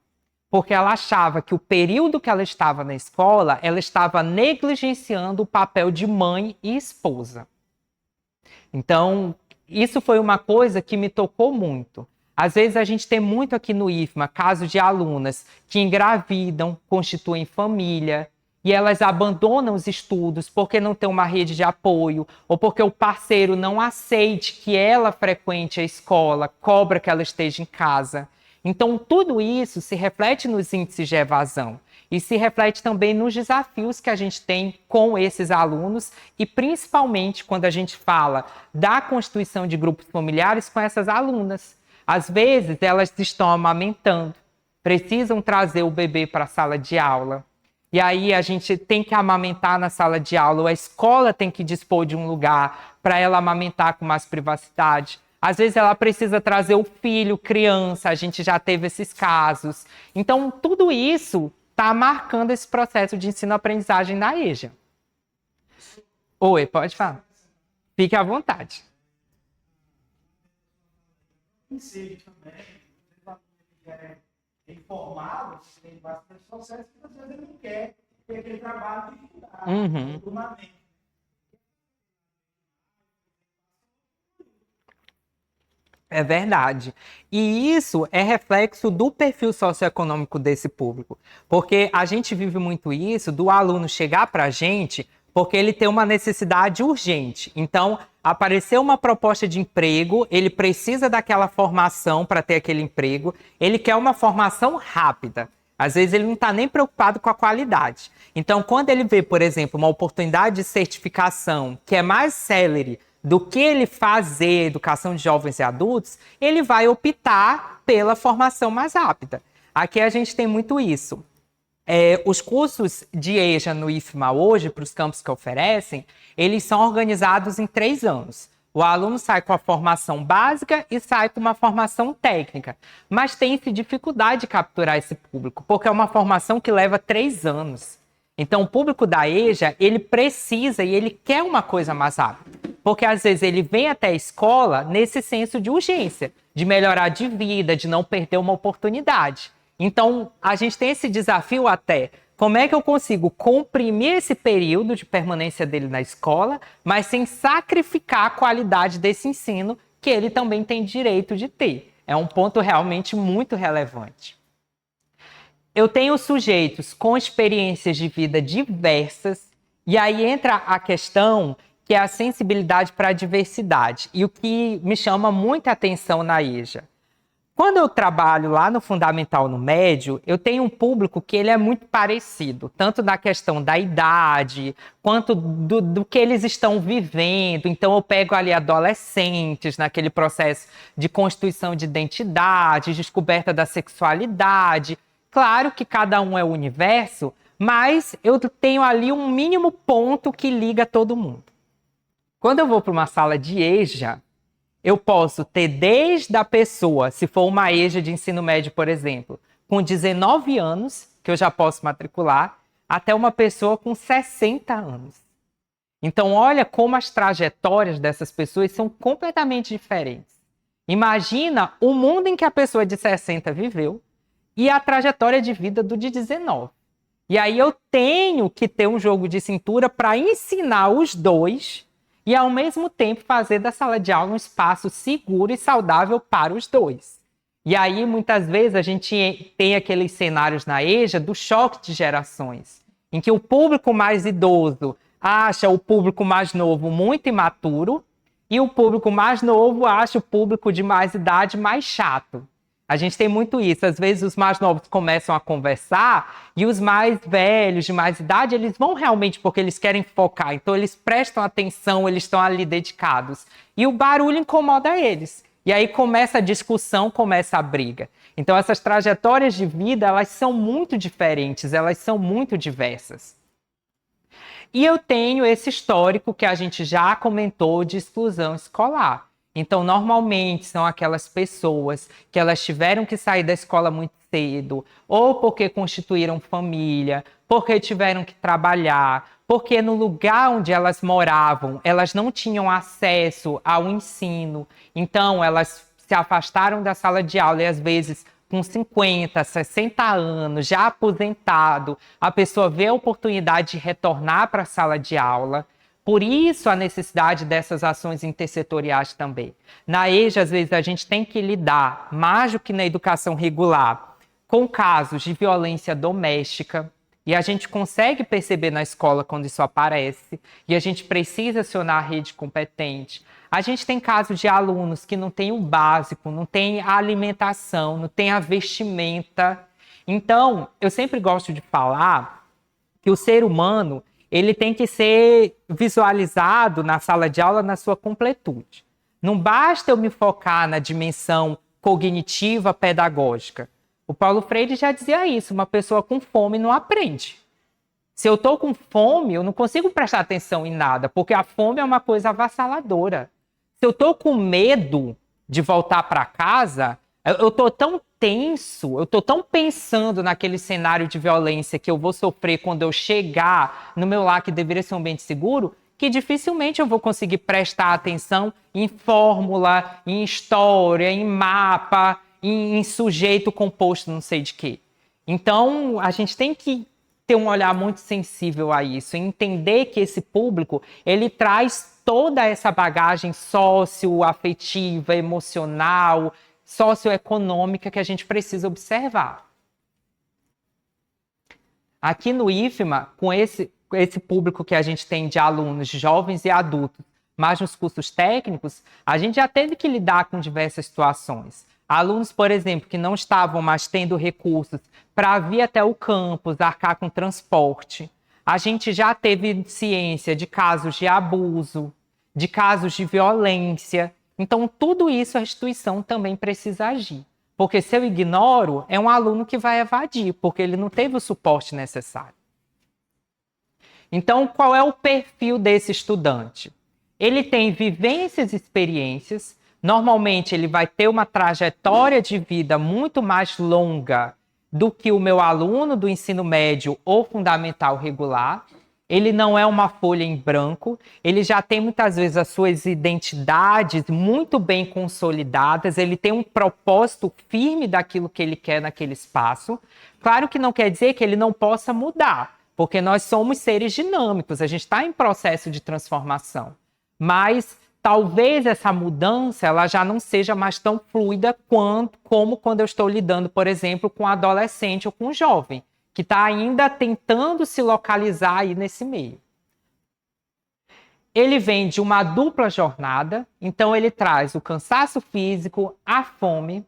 Porque ela achava que o período que ela estava na escola, ela estava negligenciando o papel de mãe e esposa. Então, isso foi uma coisa que me tocou muito. Às vezes a gente tem muito aqui no IFMA casos de alunas que engravidam, constituem família, e elas abandonam os estudos porque não tem uma rede de apoio, ou porque o parceiro não aceite que ela frequente a escola, cobra que ela esteja em casa. Então, tudo isso se reflete nos índices de evasão e se reflete também nos desafios que a gente tem com esses alunos e principalmente quando a gente fala da constituição de grupos familiares com essas alunas. Às vezes, elas estão amamentando, precisam trazer o bebê para a sala de aula. E aí a gente tem que amamentar na sala de aula, ou a escola tem que dispor de um lugar para ela amamentar com mais privacidade. Às vezes ela precisa trazer o filho, criança, a gente já teve esses casos. Então, tudo isso está marcando esse processo de ensino-aprendizagem na EJA. Oi, pode falar. Fique à vontade. É informado, tem bastante processo que às vezes ele não quer ter aquele trabalho de estudar, É verdade. E isso é reflexo do perfil socioeconômico desse público. Porque a gente vive muito isso do aluno chegar para a gente porque ele tem uma necessidade urgente. Então, apareceu uma proposta de emprego, ele precisa daquela formação para ter aquele emprego, ele quer uma formação rápida. Às vezes ele não está nem preocupado com a qualidade. Então, quando ele vê, por exemplo, uma oportunidade de certificação que é mais célere do que ele fazer educação de jovens e adultos, ele vai optar pela formação mais rápida. Aqui a gente tem muito isso. Os cursos de EJA no IFMA hoje, para os campos que oferecem, eles são organizados em 3 anos. O aluno sai com a formação básica e sai com uma formação técnica. Mas tem-se dificuldade de capturar esse público, porque é uma formação que leva 3 anos. Então, o público da EJA, ele precisa e ele quer uma coisa mais rápida. Porque, às vezes, ele vem até a escola nesse senso de urgência, de melhorar de vida, de não perder uma oportunidade. Então, a gente tem esse desafio até. Como é que eu consigo comprimir esse período de permanência dele na escola, mas sem sacrificar a qualidade desse ensino que ele também tem direito de ter? É um ponto realmente muito relevante. Eu tenho sujeitos com experiências de vida diversas, e aí entra a questão que é a sensibilidade para a diversidade, e o que me chama muita atenção na EJA. Quando eu trabalho lá no fundamental, no médio, eu tenho um público que ele é muito parecido, tanto na questão da idade, quanto do que eles estão vivendo. Então, eu pego ali adolescentes naquele processo de constituição de identidade, descoberta da sexualidade. Claro que cada um é o universo, mas eu tenho ali um mínimo ponto que liga todo mundo. Quando eu vou para uma sala de EJA, eu posso ter desde a pessoa, se for uma EJA de ensino médio, por exemplo, com 19 anos, que eu já posso matricular, até uma pessoa com 60 anos. Então, olha como as trajetórias dessas pessoas são completamente diferentes. Imagina o mundo em que a pessoa de 60 viveu e a trajetória de vida do de 19. E aí eu tenho que ter um jogo de cintura para ensinar os dois e, ao mesmo tempo, fazer da sala de aula um espaço seguro e saudável para os dois. E aí, muitas vezes, a gente tem aqueles cenários na EJA do choque de gerações, em que o público mais idoso acha o público mais novo muito imaturo e o público mais novo acha o público de mais idade mais chato. A gente tem muito isso. Às vezes os mais novos começam a conversar e os mais velhos, de mais idade, eles vão realmente porque eles querem focar. Então eles prestam atenção, eles estão ali dedicados. E o barulho incomoda eles. E aí começa a discussão, começa a briga. Então essas trajetórias de vida, elas são muito diferentes, elas são muito diversas. E eu tenho esse histórico que a gente já comentou de exclusão escolar. Então, normalmente, são aquelas pessoas que elas tiveram que sair da escola muito cedo, ou porque constituíram família, porque tiveram que trabalhar, porque no lugar onde elas moravam, elas não tinham acesso ao ensino. Então, elas se afastaram da sala de aula e, às vezes, com 50, 60 anos, já aposentado, a pessoa vê a oportunidade de retornar para a sala de aula. Por isso, a necessidade dessas ações intersetoriais também. Na EJA, às vezes, a gente tem que lidar, mais do que na educação regular, com casos de violência doméstica, e a gente consegue perceber na escola quando isso aparece, e a gente precisa acionar a rede competente. A gente tem casos de alunos que não têm o básico, não têm a alimentação, não têm a vestimenta. Então, eu sempre gosto de falar que o ser humano ele tem que ser visualizado na sala de aula na sua completude. Não basta eu me focar na dimensão cognitiva pedagógica. O Paulo Freire já dizia isso, uma pessoa com fome não aprende. Se eu estou com fome, eu não consigo prestar atenção em nada, porque a fome é uma coisa avassaladora. Se eu estou com medo de voltar para casa, eu estou tão tenso, eu estou tão pensando naquele cenário de violência que eu vou sofrer quando eu chegar no meu lar, que deveria ser um ambiente seguro, que dificilmente eu vou conseguir prestar atenção em fórmula, em história, em mapa, em sujeito composto não sei de quê. Então, a gente tem que ter um olhar muito sensível a isso, entender que esse público, ele traz toda essa bagagem socioafetiva, emocional, socioeconômica que a gente precisa observar. Aqui no IFMA, com esse público que a gente tem de alunos jovens e adultos, mas nos cursos técnicos, a gente já teve que lidar com diversas situações. Alunos, por exemplo, que não estavam mais tendo recursos para vir até o campus, arcar com transporte. A gente já teve ciência de casos de abuso, de casos de violência. Então, tudo isso a instituição também precisa agir. Porque se eu ignoro, é um aluno que vai evadir, porque ele não teve o suporte necessário. Então, qual é o perfil desse estudante? Ele tem vivências e experiências. Normalmente, ele vai ter uma trajetória de vida muito mais longa do que o meu aluno do ensino médio ou fundamental regular. Ele não é uma folha em branco, ele já tem muitas vezes as suas identidades muito bem consolidadas, ele tem um propósito firme daquilo que ele quer naquele espaço. Claro que não quer dizer que ele não possa mudar, porque nós somos seres dinâmicos, a gente está em processo de transformação. Mas talvez essa mudança ela já não seja mais tão fluida como quando eu estou lidando, por exemplo, com um adolescente ou com um jovem, que está ainda tentando se localizar aí nesse meio. Ele vem de uma dupla jornada, então ele traz o cansaço físico, a fome,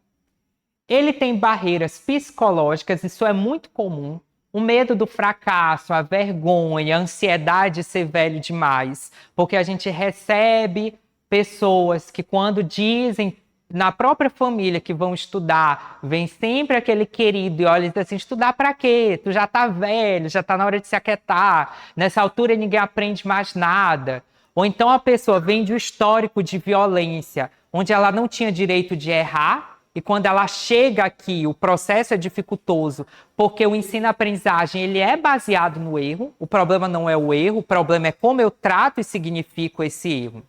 ele tem barreiras psicológicas, isso é muito comum, o medo do fracasso, a vergonha, a ansiedade de ser velho demais, porque a gente recebe pessoas que quando dizem na própria família que vão estudar, vem sempre aquele querido e olha e diz assim, estudar para quê? Tu já tá velho, já tá na hora de se aquietar, nessa altura ninguém aprende mais nada. Ou então a pessoa vem de um histórico de violência, onde ela não tinha direito de errar, e quando ela chega aqui, o processo é dificultoso, porque o ensino-aprendizagem ele é baseado no erro, o problema não é o erro, o problema é como eu trato e significo esse erro.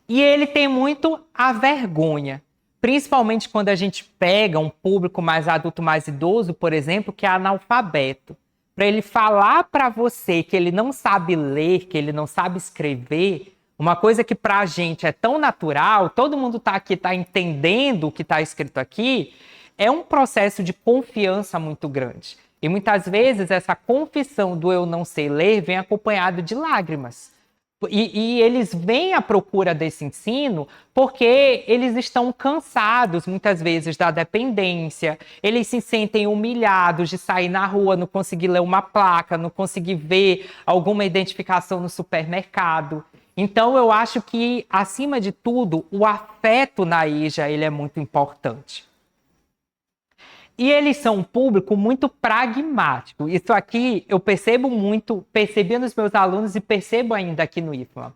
E ele tem muito a vergonha, principalmente quando a gente pega um público mais adulto, mais idoso, por exemplo, que é analfabeto. Para ele falar para você que ele não sabe ler, que ele não sabe escrever, uma coisa que para a gente é tão natural, todo mundo está aqui, está entendendo o que está escrito aqui, é um processo de confiança muito grande. E muitas vezes essa confissão do eu não sei ler vem acompanhado de lágrimas. E eles vêm à procura desse ensino porque eles estão cansados, muitas vezes, da dependência. Eles se sentem humilhados de sair na rua, não conseguir ler uma placa, não conseguir ver alguma identificação no supermercado. Então, eu acho que, acima de tudo, o afeto na EJA ele é muito importante. E eles são um público muito pragmático. Isso aqui eu percebo muito, percebi nos meus alunos e percebo ainda aqui no IFMA.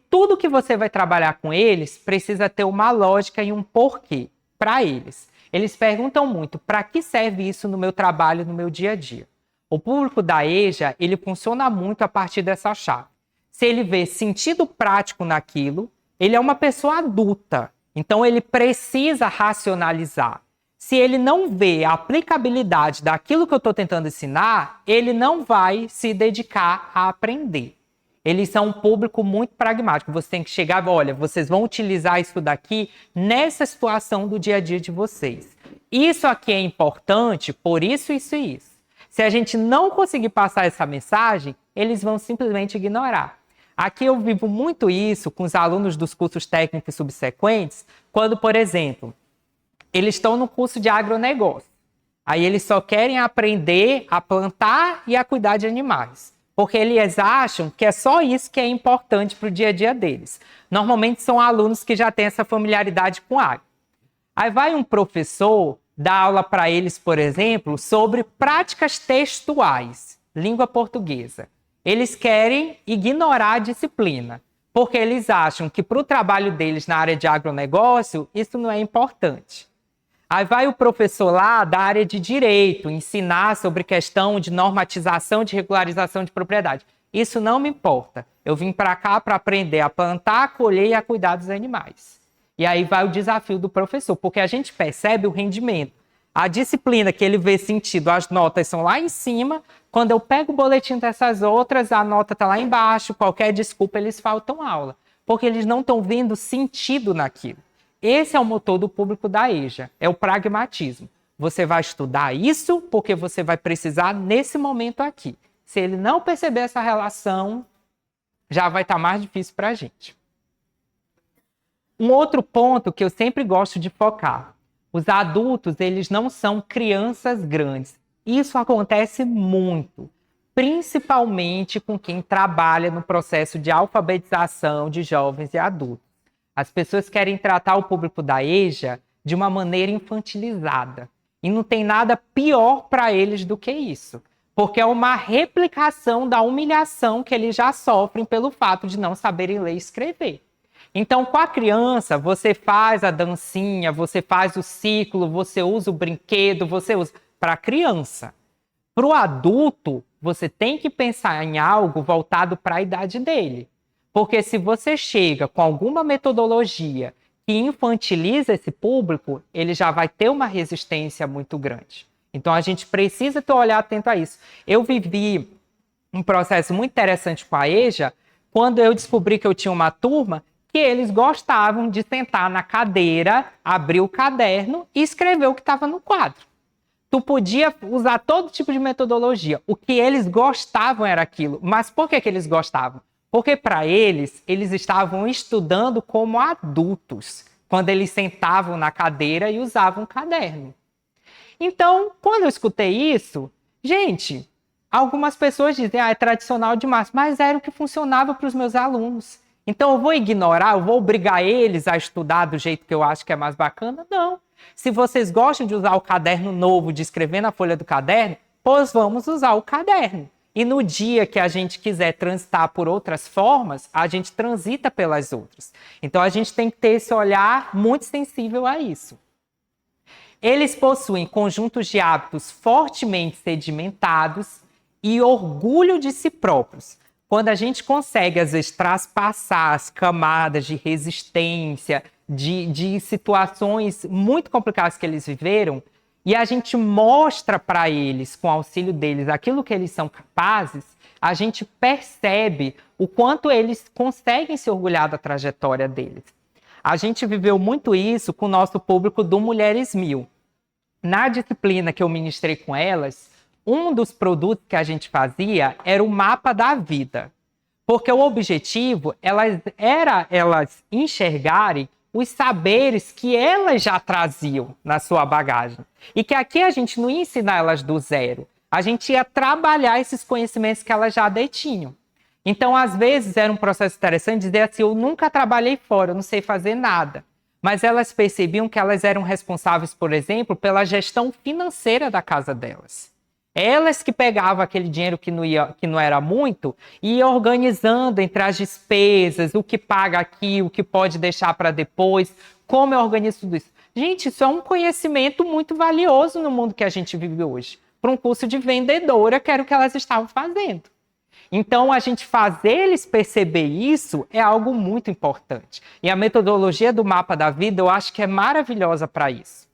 Tudo que você vai trabalhar com eles precisa ter uma lógica e um porquê para eles. Eles perguntam muito, para que serve isso no meu trabalho, no meu dia a dia? O público da EJA, ele funciona muito a partir dessa chave. Se ele vê sentido prático naquilo, ele é uma pessoa adulta, então ele precisa racionalizar. Se ele não vê a aplicabilidade daquilo que eu estou tentando ensinar, ele não vai se dedicar a aprender. Eles são um público muito pragmático. Você tem que chegar e olha, vocês vão utilizar isso daqui nessa situação do dia a dia de vocês. Isso aqui é importante por isso, isso e isso. Se a gente não conseguir passar essa mensagem, eles vão simplesmente ignorar. Aqui eu vivo muito isso com os alunos dos cursos técnicos subsequentes, quando, por exemplo, eles estão no curso de agronegócio. Aí eles só querem aprender a plantar e a cuidar de animais. Porque eles acham que é só isso que é importante para o dia a dia deles. Normalmente são alunos que já têm essa familiaridade com agro. Aí vai um professor dar aula para eles, por exemplo, sobre práticas textuais, língua portuguesa. Eles querem ignorar a disciplina, porque eles acham que para o trabalho deles na área de agronegócio, isso não é importante. Aí vai o professor lá da área de direito, ensinar sobre questão de normatização, de regularização de propriedade. Isso não me importa. Eu vim para cá para aprender a plantar, a colher e a cuidar dos animais. E aí vai o desafio do professor, porque a gente percebe o rendimento. A disciplina que ele vê sentido, as notas são lá em cima. Quando eu pego o boletim dessas outras, a nota está lá embaixo. Qualquer desculpa, eles faltam aula. Porque eles não estão vendo sentido naquilo. Esse é o motor do público da EJA. É o pragmatismo. Você vai estudar isso porque você vai precisar nesse momento aqui. Se ele não perceber essa relação, já vai estar mais difícil para a gente. Um outro ponto que eu sempre gosto de focar. Os adultos, eles não são crianças grandes. Isso acontece muito, principalmente com quem trabalha no processo de alfabetização de jovens e adultos. As pessoas querem tratar o público da EJA de uma maneira infantilizada. E não tem nada pior para eles do que isso. Porque é uma replicação da humilhação que eles já sofrem pelo fato de não saberem ler e escrever. Então, com a criança, você faz a dancinha, você faz o ciclo, você usa o brinquedo, você usa... Para a criança. Para o adulto, você tem que pensar em algo voltado para a idade dele. Porque se você chega com alguma metodologia que infantiliza esse público, ele já vai ter uma resistência muito grande. Então, a gente precisa ter um olhar atento a isso. Eu vivi um processo muito interessante com a EJA, quando eu descobri que eu tinha uma turma que eles gostavam de sentar na cadeira, abrir o caderno e escrever o que estava no quadro. Tu podia usar todo tipo de metodologia. O que eles gostavam era aquilo. Mas por que eles gostavam? Porque para eles estavam estudando como adultos, quando eles sentavam na cadeira e usavam um caderno. Então, quando eu escutei isso, gente, algumas pessoas dizem, é tradicional demais, mas era o que funcionava para os meus alunos. Então, eu vou ignorar, eu vou obrigar eles a estudar do jeito que eu acho que é mais bacana? Não. Se vocês gostam de usar o caderno novo, de escrever na folha do caderno, pois vamos usar o caderno. E no dia que a gente quiser transitar por outras formas, a gente transita pelas outras. Então, a gente tem que ter esse olhar muito sensível a isso. Eles possuem conjuntos de hábitos fortemente sedimentados e orgulho de si próprios. Quando a gente consegue, às vezes, traspassar as camadas de resistência, de situações muito complicadas que eles viveram, e a gente mostra para eles, com o auxílio deles, aquilo que eles são capazes, a gente percebe o quanto eles conseguem se orgulhar da trajetória deles. A gente viveu muito isso com o nosso público do Mulheres 1000. Na disciplina que eu ministrei com elas, um dos produtos que a gente fazia era o mapa da vida. Porque o objetivo era elas enxergarem os saberes que elas já traziam na sua bagagem. E que aqui a gente não ia ensinar elas do zero. A gente ia trabalhar esses conhecimentos que elas já detinham. Então, às vezes, era um processo interessante dizer assim, eu nunca trabalhei fora, eu não sei fazer nada. Mas elas percebiam que elas eram responsáveis, por exemplo, pela gestão financeira da casa delas. Elas que pegavam aquele dinheiro que não era muito e iam organizando entre as despesas, o que paga aqui, o que pode deixar para depois, como eu organizo tudo isso. Gente, isso é um conhecimento muito valioso no mundo que a gente vive hoje. Para um curso de vendedora, que era o que elas estavam fazendo. Então, a gente fazer eles perceber isso é algo muito importante. E a metodologia do mapa da vida, eu acho que é maravilhosa para isso.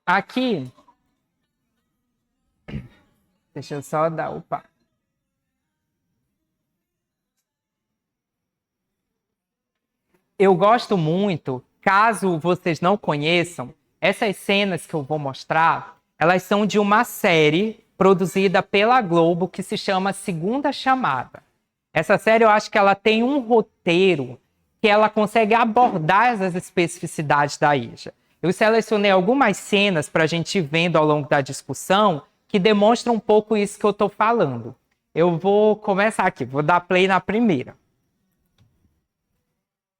Aqui, deixa eu só dar, opa. Eu gosto muito, caso vocês não conheçam, essas cenas que eu vou mostrar, elas são de uma série produzida pela Globo que se chama Segunda Chamada. Essa série eu acho que ela tem um roteiro que ela consegue abordar as especificidades da EJA. Eu selecionei algumas cenas para a gente ir vendo ao longo da discussão que demonstram um pouco isso que eu estou falando. Eu vou começar aqui, vou dar play na primeira.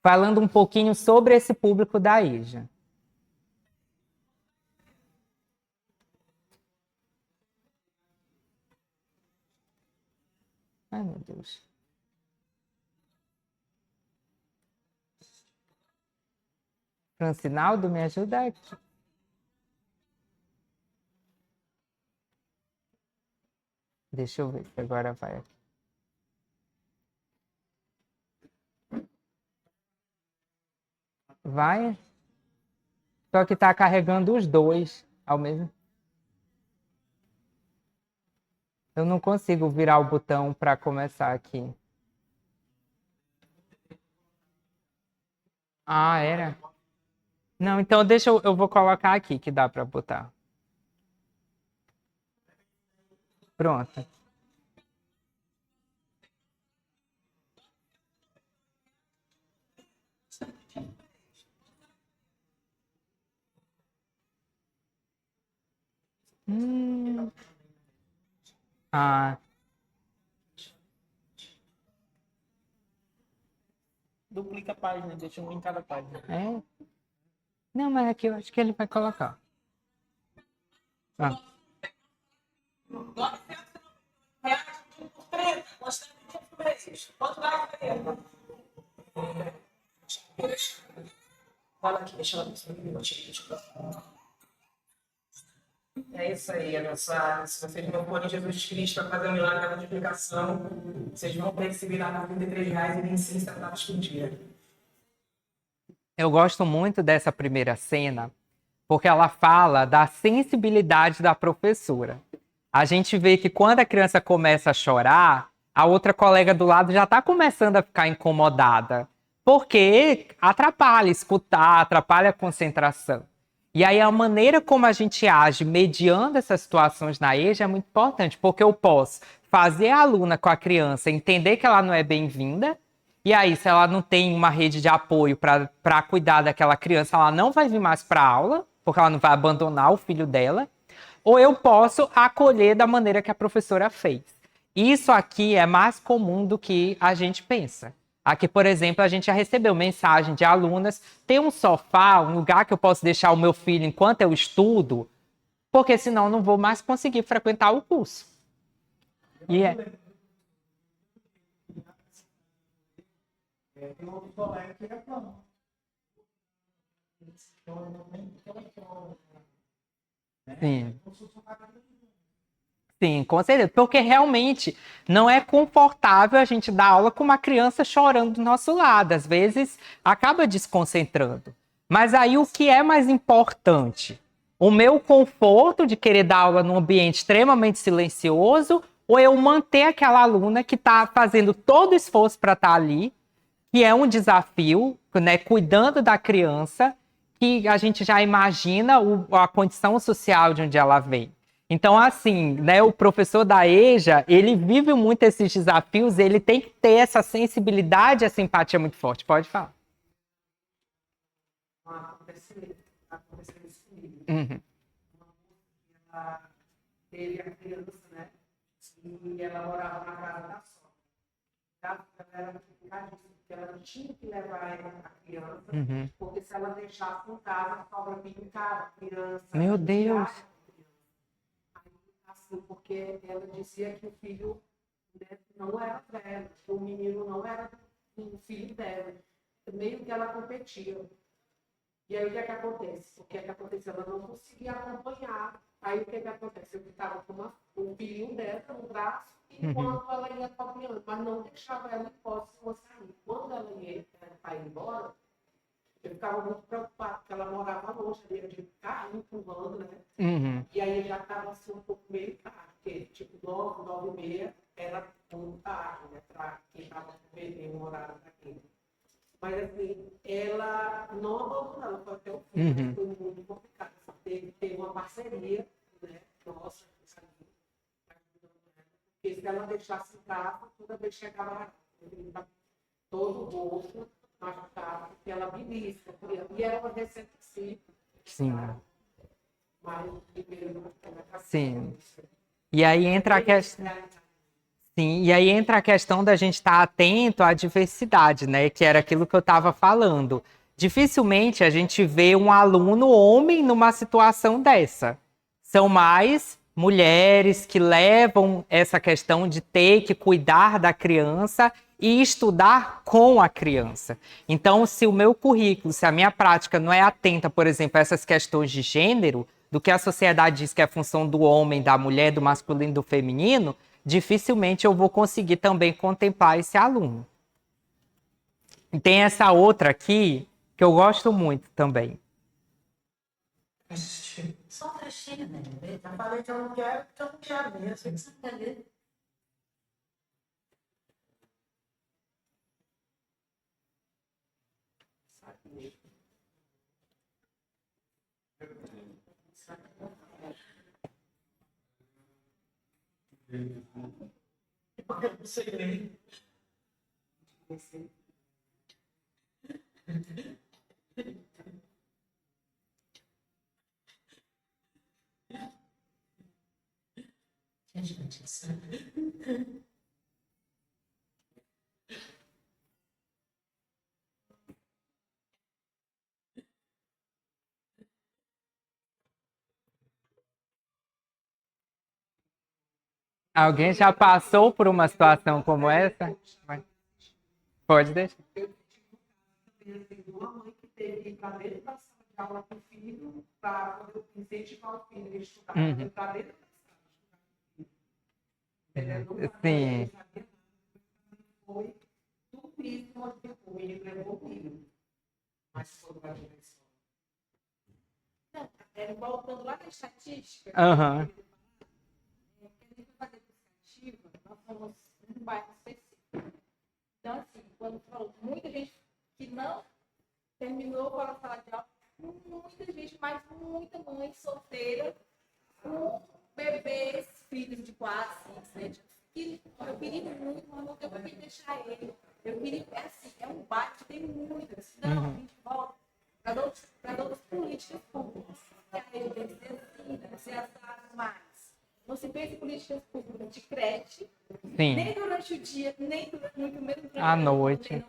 Falando um pouquinho sobre esse público da EJA. Ai, meu Deus. Francinaldo, me ajuda aqui. Deixa eu ver se agora vai aqui. Vai? Só que tá carregando os dois ao mesmo. Eu não consigo virar o botão para começar aqui. Ah, era? Não, então deixa eu vou colocar aqui que dá para botar. Pronto. Ah, Duplica a página, deixa um em cada página. é? Não, mas aqui eu acho que ele vai colocar. Ah. Fala aqui, deixa eu ver um minutinho. É isso aí, abençoado. Se vocês não forem Jesus Cristo para fazer um milagre da multiplicação, vocês vão ter que se virar com R$ 33,25 por dia. Eu gosto muito dessa primeira cena, porque ela fala da sensibilidade da professora. A gente vê que quando a criança começa a chorar, a outra colega do lado já está começando a ficar incomodada, porque atrapalha escutar, atrapalha a concentração. E aí a maneira como a gente age mediando essas situações na EJA é muito importante, porque eu posso fazer a aluna com a criança entender que ela não é bem-vinda, e aí se ela não tem uma rede de apoio para cuidar daquela criança, ela não vai vir mais para a aula, porque ela não vai abandonar o filho dela, ou eu posso acolher da maneira que a professora fez. Isso aqui é mais comum do que a gente pensa. Aqui, por exemplo, a gente já recebeu mensagem de alunas, tem um sofá, um lugar que eu posso deixar o meu filho enquanto eu estudo, porque senão eu não vou mais conseguir frequentar o curso. E é... Tem outro colega que reclama. Sim. Sim, com certeza. Porque realmente não é confortável a gente dar aula com uma criança chorando do nosso lado. Às vezes acaba desconcentrando. Mas aí o que é mais importante? O meu conforto de querer dar aula num ambiente extremamente silencioso ou eu manter aquela aluna que está fazendo todo o esforço para estar ali, que é um desafio, né, cuidando da criança, que a gente já imagina a condição social de onde ela vem. Então, assim, né, o professor da EJA, ele vive muito esses desafios, ele tem que ter essa sensibilidade, essa empatia muito forte. Pode falar. Aconteceu isso comigo. Uhum. Ela teve a criança, né? E ela morava na casa da sogra. Ela era muito complicadíssima, porque ela não tinha que levar a criança, porque se ela deixasse em casa, a sogra pintava a criança. Meu Deus! Assim, porque ela dizia que o filho, né, não era dela, que o menino não era o filho dela. Meio que ela competia. E aí o que é que acontece? O que é que aconteceu? Ela não conseguia acompanhar. Aí o que é que acontece? Eu estava com o filhinho dela no braço, enquanto ela ia caminhando, mas não deixava ela em posse uma sair. Quando ela ia para ir embora, eu ficava muito preocupada, porque ela morava longe, ali de carro empurrando, né? E aí eu já estava assim um pouco meio tarde, porque tipo 9, 9h30 era muito tarde, né? Para quem estava com bebê, um horário daquele. Mas assim, ela não abandonou, ela foi até o fim, foi muito complicado. Teve uma parceria, né? Nossa, porque se ela deixasse em casa, toda vez que chegava todo o rosto machucado, porque ela vivia isso, e era uma recepção. Sim. Mas primeiro, Sim. E aí entra a questão. Sim, e aí entra a questão da gente estar atento à diversidade, né? Que era aquilo que eu estava falando. Dificilmente a gente vê um aluno homem numa situação dessa. São mais mulheres que levam essa questão de ter que cuidar da criança e estudar com a criança. Então, se o meu currículo, se a minha prática não é atenta, por exemplo, a essas questões de gênero, do que a sociedade diz que é a função do homem, da mulher, do masculino, do feminino, dificilmente eu vou conseguir também contemplar esse aluno. E tem essa outra aqui, que eu gosto muito também. Só um trechinho, né? Eu falei que eu não quero, porque eu não quero mesmo. Você quer ler? Eu não sei ler. Alguém já passou por uma situação como essa? Pode deixar. Eu tenho uma mãe que teve que ir para dentro da sala de aula com o filho para poder incentivar o filho a estudar. Para dentro da sala. Sim. Foi tudo isso que o menino levou comigo. Mas foi para a direção. Voltando lá na estatística, Aham. fazer iniciativa, nós somos um bairro específico. Então, assim, quando falou, muita gente que não terminou com a sala de aula, muita gente, mas muita mãe solteira, com bebês, filhos de 4, 5, 7 anos. Eu queria muito, mas não tenho que deixar ele. Eu queria, assim, é um bairro que tem muitas. Não, a gente volta para outras políticas públicas. A rede tem que ser assim, deve ser assado mais. Não se pensa em políticas públicas de creche, Sim. nem durante o dia, nem durante muito menos durante à noite.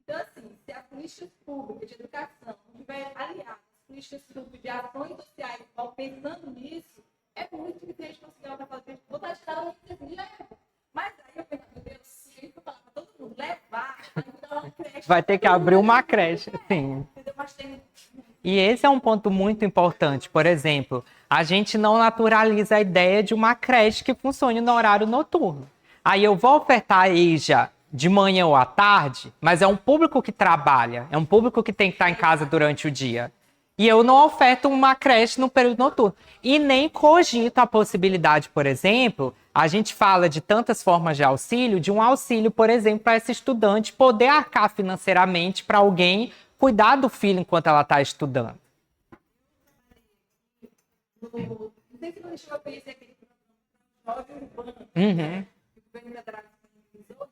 Então, assim, se as políticas públicas de educação não estiver aliadas às políticas públicas de ações sociais, pensando nisso, é muito difícil a gente conseguir uma fazer. Vou dar de dar um leva. Mas aí eu penso, meu Deus, se eu falar para todo mundo levar, aí dar uma creche. Vai ter que abrir uma creche, sim. Entendeu? Mas tem. E esse é um ponto muito importante. Por exemplo, a gente não naturaliza a ideia de uma creche que funcione no horário noturno. Aí eu vou ofertar a EJA de manhã ou à tarde, mas é um público que trabalha, é um público que tem que estar em casa durante o dia. E eu não oferto uma creche no período noturno. E nem cogito a possibilidade, por exemplo, a gente fala de tantas formas de auxílio, de um auxílio, por exemplo, para esse estudante poder arcar financeiramente para alguém cuidar do filho enquanto ela está estudando. Não sei se não chegou a conhecer aquele jovem urbano. Uhum. Que o governo federal organizou,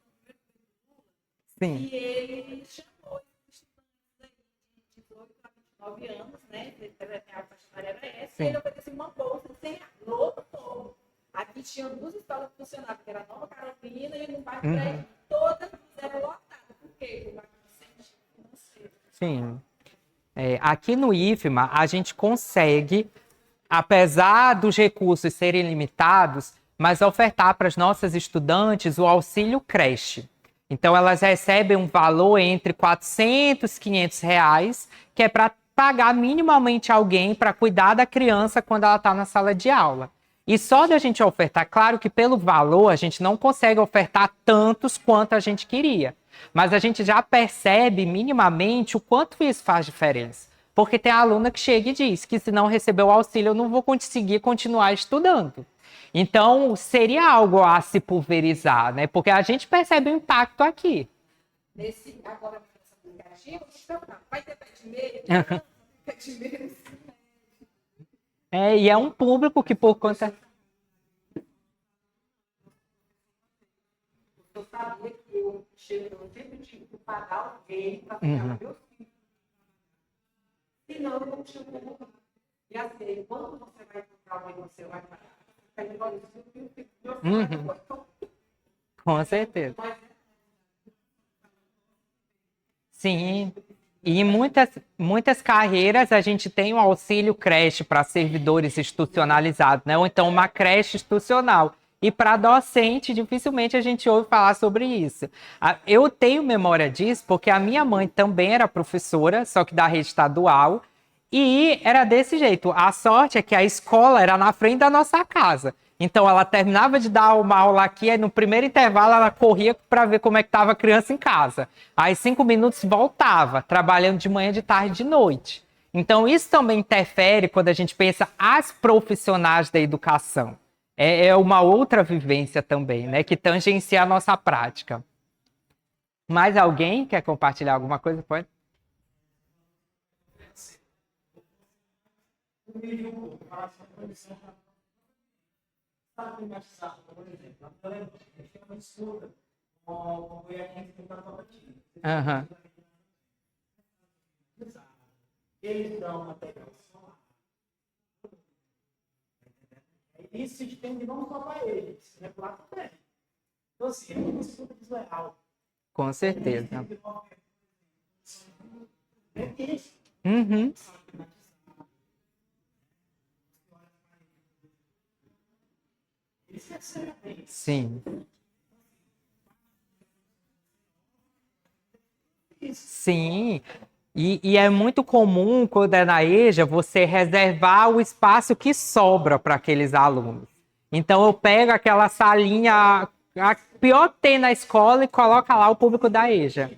Sim. e ele chamou os estudantes de 18 a 29 anos, né? A faixa etária era essa, e ele ofereceu uma bolsa sem loto todo. Aqui tinha 2 escolas que funcionavam, que era a Nova Carolina e no bairro Prédio, todas eram lotadas. Por quê? Por Sim. Aqui no IFMA, a gente consegue, apesar dos recursos serem limitados, mas ofertar para as nossas estudantes o auxílio creche. Então, elas recebem um valor entre R$400 e R$500, que é para pagar minimamente alguém para cuidar da criança quando ela está na sala de aula. E só da gente ofertar, claro que pelo valor a gente não consegue ofertar tantos quanto a gente queria. Mas a gente já percebe minimamente o quanto isso faz diferença. Porque tem aluna que chega e diz que se não receber o auxílio eu não vou conseguir continuar estudando. Então, seria algo a se pulverizar, né? Porque a gente percebe o impacto aqui. Nesse, agora, nesse aplicativo, vai ter pé de meio? Pé de meio, e é um público que por conta... Eu sabia que eu sempre tive que pagar alguém para ficar no meu filho. Senão eu não tinha como. E assim, quando você vai encontrar alguém, você vai pagar. Com certeza. Sim. E em muitas carreiras a gente tem um auxílio creche para servidores institucionalizados, né? Ou então uma creche institucional. E para docente, dificilmente a gente ouve falar sobre isso. Eu tenho memória disso porque a minha mãe também era professora, só que da rede estadual, e era desse jeito. A sorte é que a escola era na frente da nossa casa. Então ela terminava de dar uma aula aqui, aí no primeiro intervalo ela corria para ver como é que estava a criança em casa. Aí 5 minutos voltava, trabalhando de manhã, de tarde, de noite. Então, isso também interfere quando a gente pensa as profissionais da educação. É uma outra vivência também, né? Que tangencia a nossa prática. Mais alguém quer compartilhar alguma coisa? Pode? Aham. Eles dão material solar. Isso se estende não só para eles, né? Para lá também. Então, assim, é uma escuta desleal. Com certeza. É isso. Uhum. Isso é ser. Sim. Sim. E é muito comum, quando é na EJA, você reservar o espaço que sobra para aqueles alunos. Então, eu pego aquela salinha, a pior que tem na escola, e coloco lá o público da EJA.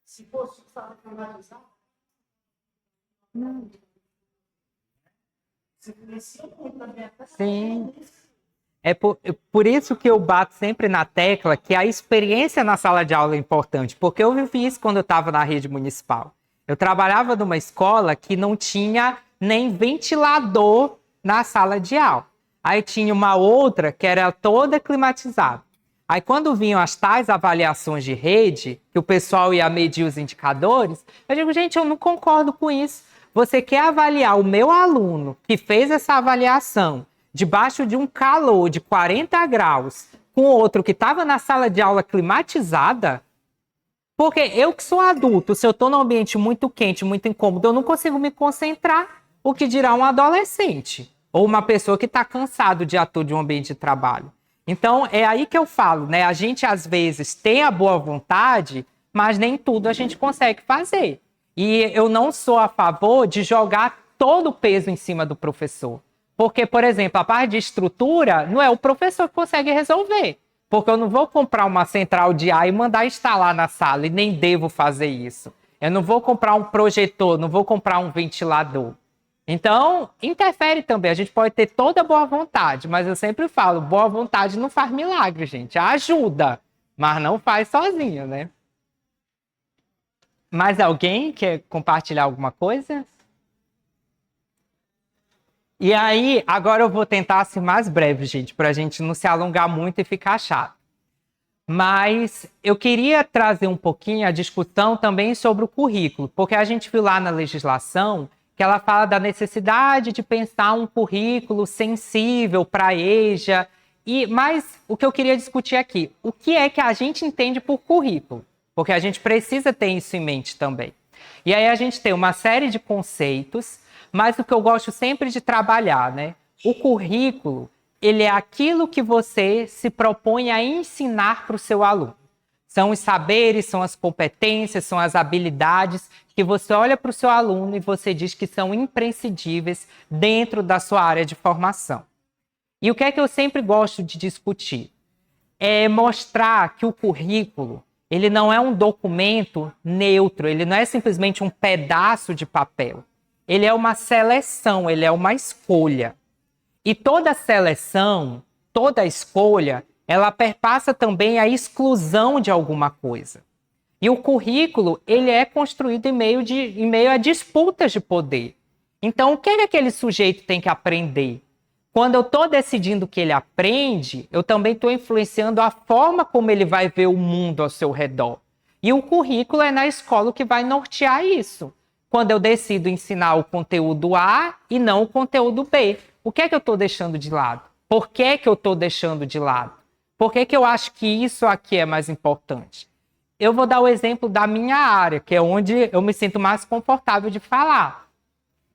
Se fosse climatizado, se influencia muito também até. Sim. É por isso que eu bato sempre na tecla que a experiência na sala de aula é importante, porque eu vivi isso quando eu estava na rede municipal. Eu trabalhava numa escola que não tinha nem ventilador na sala de aula. Aí tinha uma outra que era toda climatizada. Aí quando vinham as tais avaliações de rede, que o pessoal ia medir os indicadores, eu digo, gente, eu não concordo com isso. Você quer avaliar o meu aluno que fez essa avaliação debaixo de um calor de 40 graus, com outro que estava na sala de aula climatizada? Porque eu que sou adulto, se eu estou num ambiente muito quente, muito incômodo, eu não consigo me concentrar. O que dirá um adolescente? Ou uma pessoa que está cansado de atuar de um ambiente de trabalho. Então, é aí que eu falo, né? A gente, às vezes, tem a boa vontade, mas nem tudo a gente consegue fazer. E eu não sou a favor de jogar todo o peso em cima do professor. Porque, por exemplo, a parte de estrutura não é o professor que consegue resolver. Porque eu não vou comprar uma central de ar e mandar instalar na sala, e nem devo fazer isso. Eu não vou comprar um projetor, não vou comprar um ventilador. Então, interfere também. A gente pode ter toda boa vontade, mas eu sempre falo, boa vontade não faz milagre, gente. Ajuda, mas não faz sozinho, né? Mais alguém quer compartilhar alguma coisa? E aí, agora eu vou tentar ser mais breve, gente, para a gente não se alongar muito e ficar chato. Mas eu queria trazer um pouquinho a discussão também sobre o currículo, porque a gente viu lá na legislação que ela fala da necessidade de pensar um currículo sensível para a EJA. Mas o que eu queria discutir aqui, o que é que a gente entende por currículo? Porque a gente precisa ter isso em mente também. E aí a gente tem uma série de conceitos, mas o que eu gosto sempre de trabalhar, né? O currículo, ele é aquilo que você se propõe a ensinar para o seu aluno. São os saberes, são as competências, são as habilidades que você olha para o seu aluno e você diz que são imprescindíveis dentro da sua área de formação. E o que é que eu sempre gosto de discutir? É mostrar que o currículo, ele não é um documento neutro, ele não é simplesmente um pedaço de papel. Ele é uma seleção, ele é uma escolha. E toda seleção, toda escolha, ela perpassa também a exclusão de alguma coisa. E o currículo, ele é construído em meio a disputas de poder. Então, o que é que aquele sujeito tem que aprender? Quando eu estou decidindo o que ele aprende, eu também estou influenciando a forma como ele vai ver o mundo ao seu redor. E o currículo é na escola que vai nortear isso. Quando eu decido ensinar o conteúdo A e não o conteúdo B, o que é que eu estou deixando de lado? Por que que eu estou deixando de lado? Por que que eu acho que isso aqui é mais importante? Eu vou dar o exemplo da minha área, que é onde eu me sinto mais confortável de falar.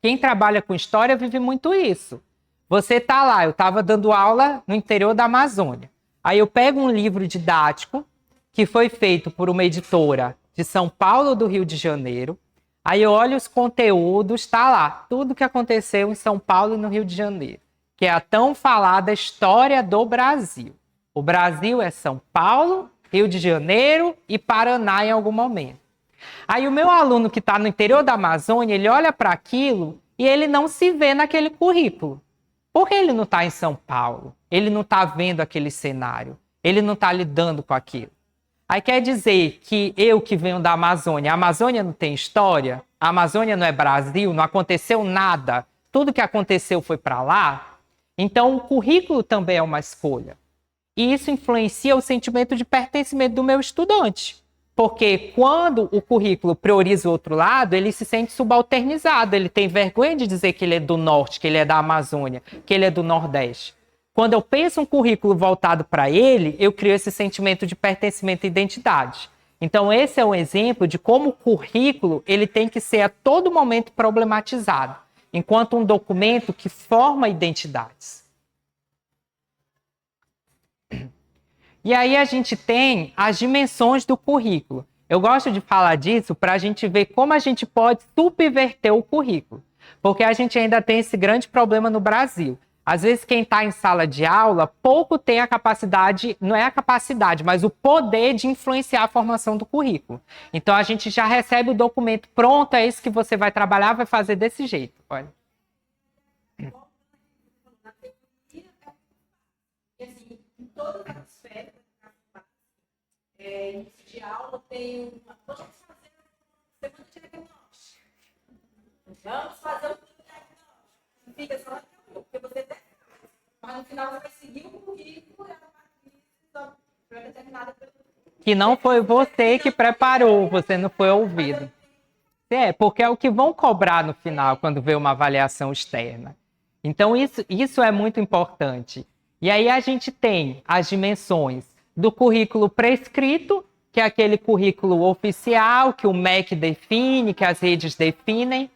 Quem trabalha com história vive muito isso. Você está lá, eu estava dando aula no interior da Amazônia. Aí eu pego um livro didático que foi feito por uma editora de São Paulo ou do Rio de Janeiro. Aí eu olho os conteúdos, está lá, tudo que aconteceu em São Paulo e no Rio de Janeiro. que é a tão falada história do Brasil. O Brasil é São Paulo, Rio de Janeiro e Paraná em algum momento. Aí o meu aluno que está no interior da Amazônia, ele olha para aquilo e ele não se vê naquele currículo. Porque ele não está em São Paulo, ele não está vendo aquele cenário, ele não está lidando com aquilo. Aí quer dizer que eu que venho da Amazônia, a Amazônia não tem história? A Amazônia não é Brasil? Não aconteceu nada? Tudo que aconteceu foi para lá? Então o currículo também é uma escolha. E isso influencia o sentimento de pertencimento do meu estudante. Porque quando o currículo prioriza o outro lado, ele se sente subalternizado, ele tem vergonha de dizer que ele é do norte, que ele é da Amazônia, que ele é do Nordeste. Quando eu penso um currículo voltado para ele, eu crio esse sentimento de pertencimento e identidade. Então esse é um exemplo de como o currículo ele tem que ser a todo momento problematizado, enquanto um documento que forma identidades. E aí a gente tem as dimensões do currículo. Eu gosto de falar disso para a gente ver como a gente pode subverter o currículo. Porque a gente ainda tem esse grande problema no Brasil. Às vezes quem está em sala de aula pouco tem a capacidade, não é a capacidade, mas o poder de influenciar a formação do currículo. Então a gente já recebe o documento pronto, é isso que você vai trabalhar, vai fazer desse jeito. Olha. Início de aula tem uma. Vamos fazer uma semana de diagnóstico. Vamos fazer um diagnóstico. Não fica só porque você tem. Mas no final você vai seguir o currículo e a matriz determinada pelo. Que não foi você que preparou, você não foi ouvido. É, porque é o que vão cobrar no final, quando vê uma avaliação externa. Então, isso é muito importante. E aí a gente tem as dimensões do currículo prescrito, que é aquele currículo oficial, que o MEC define, que as redes definem.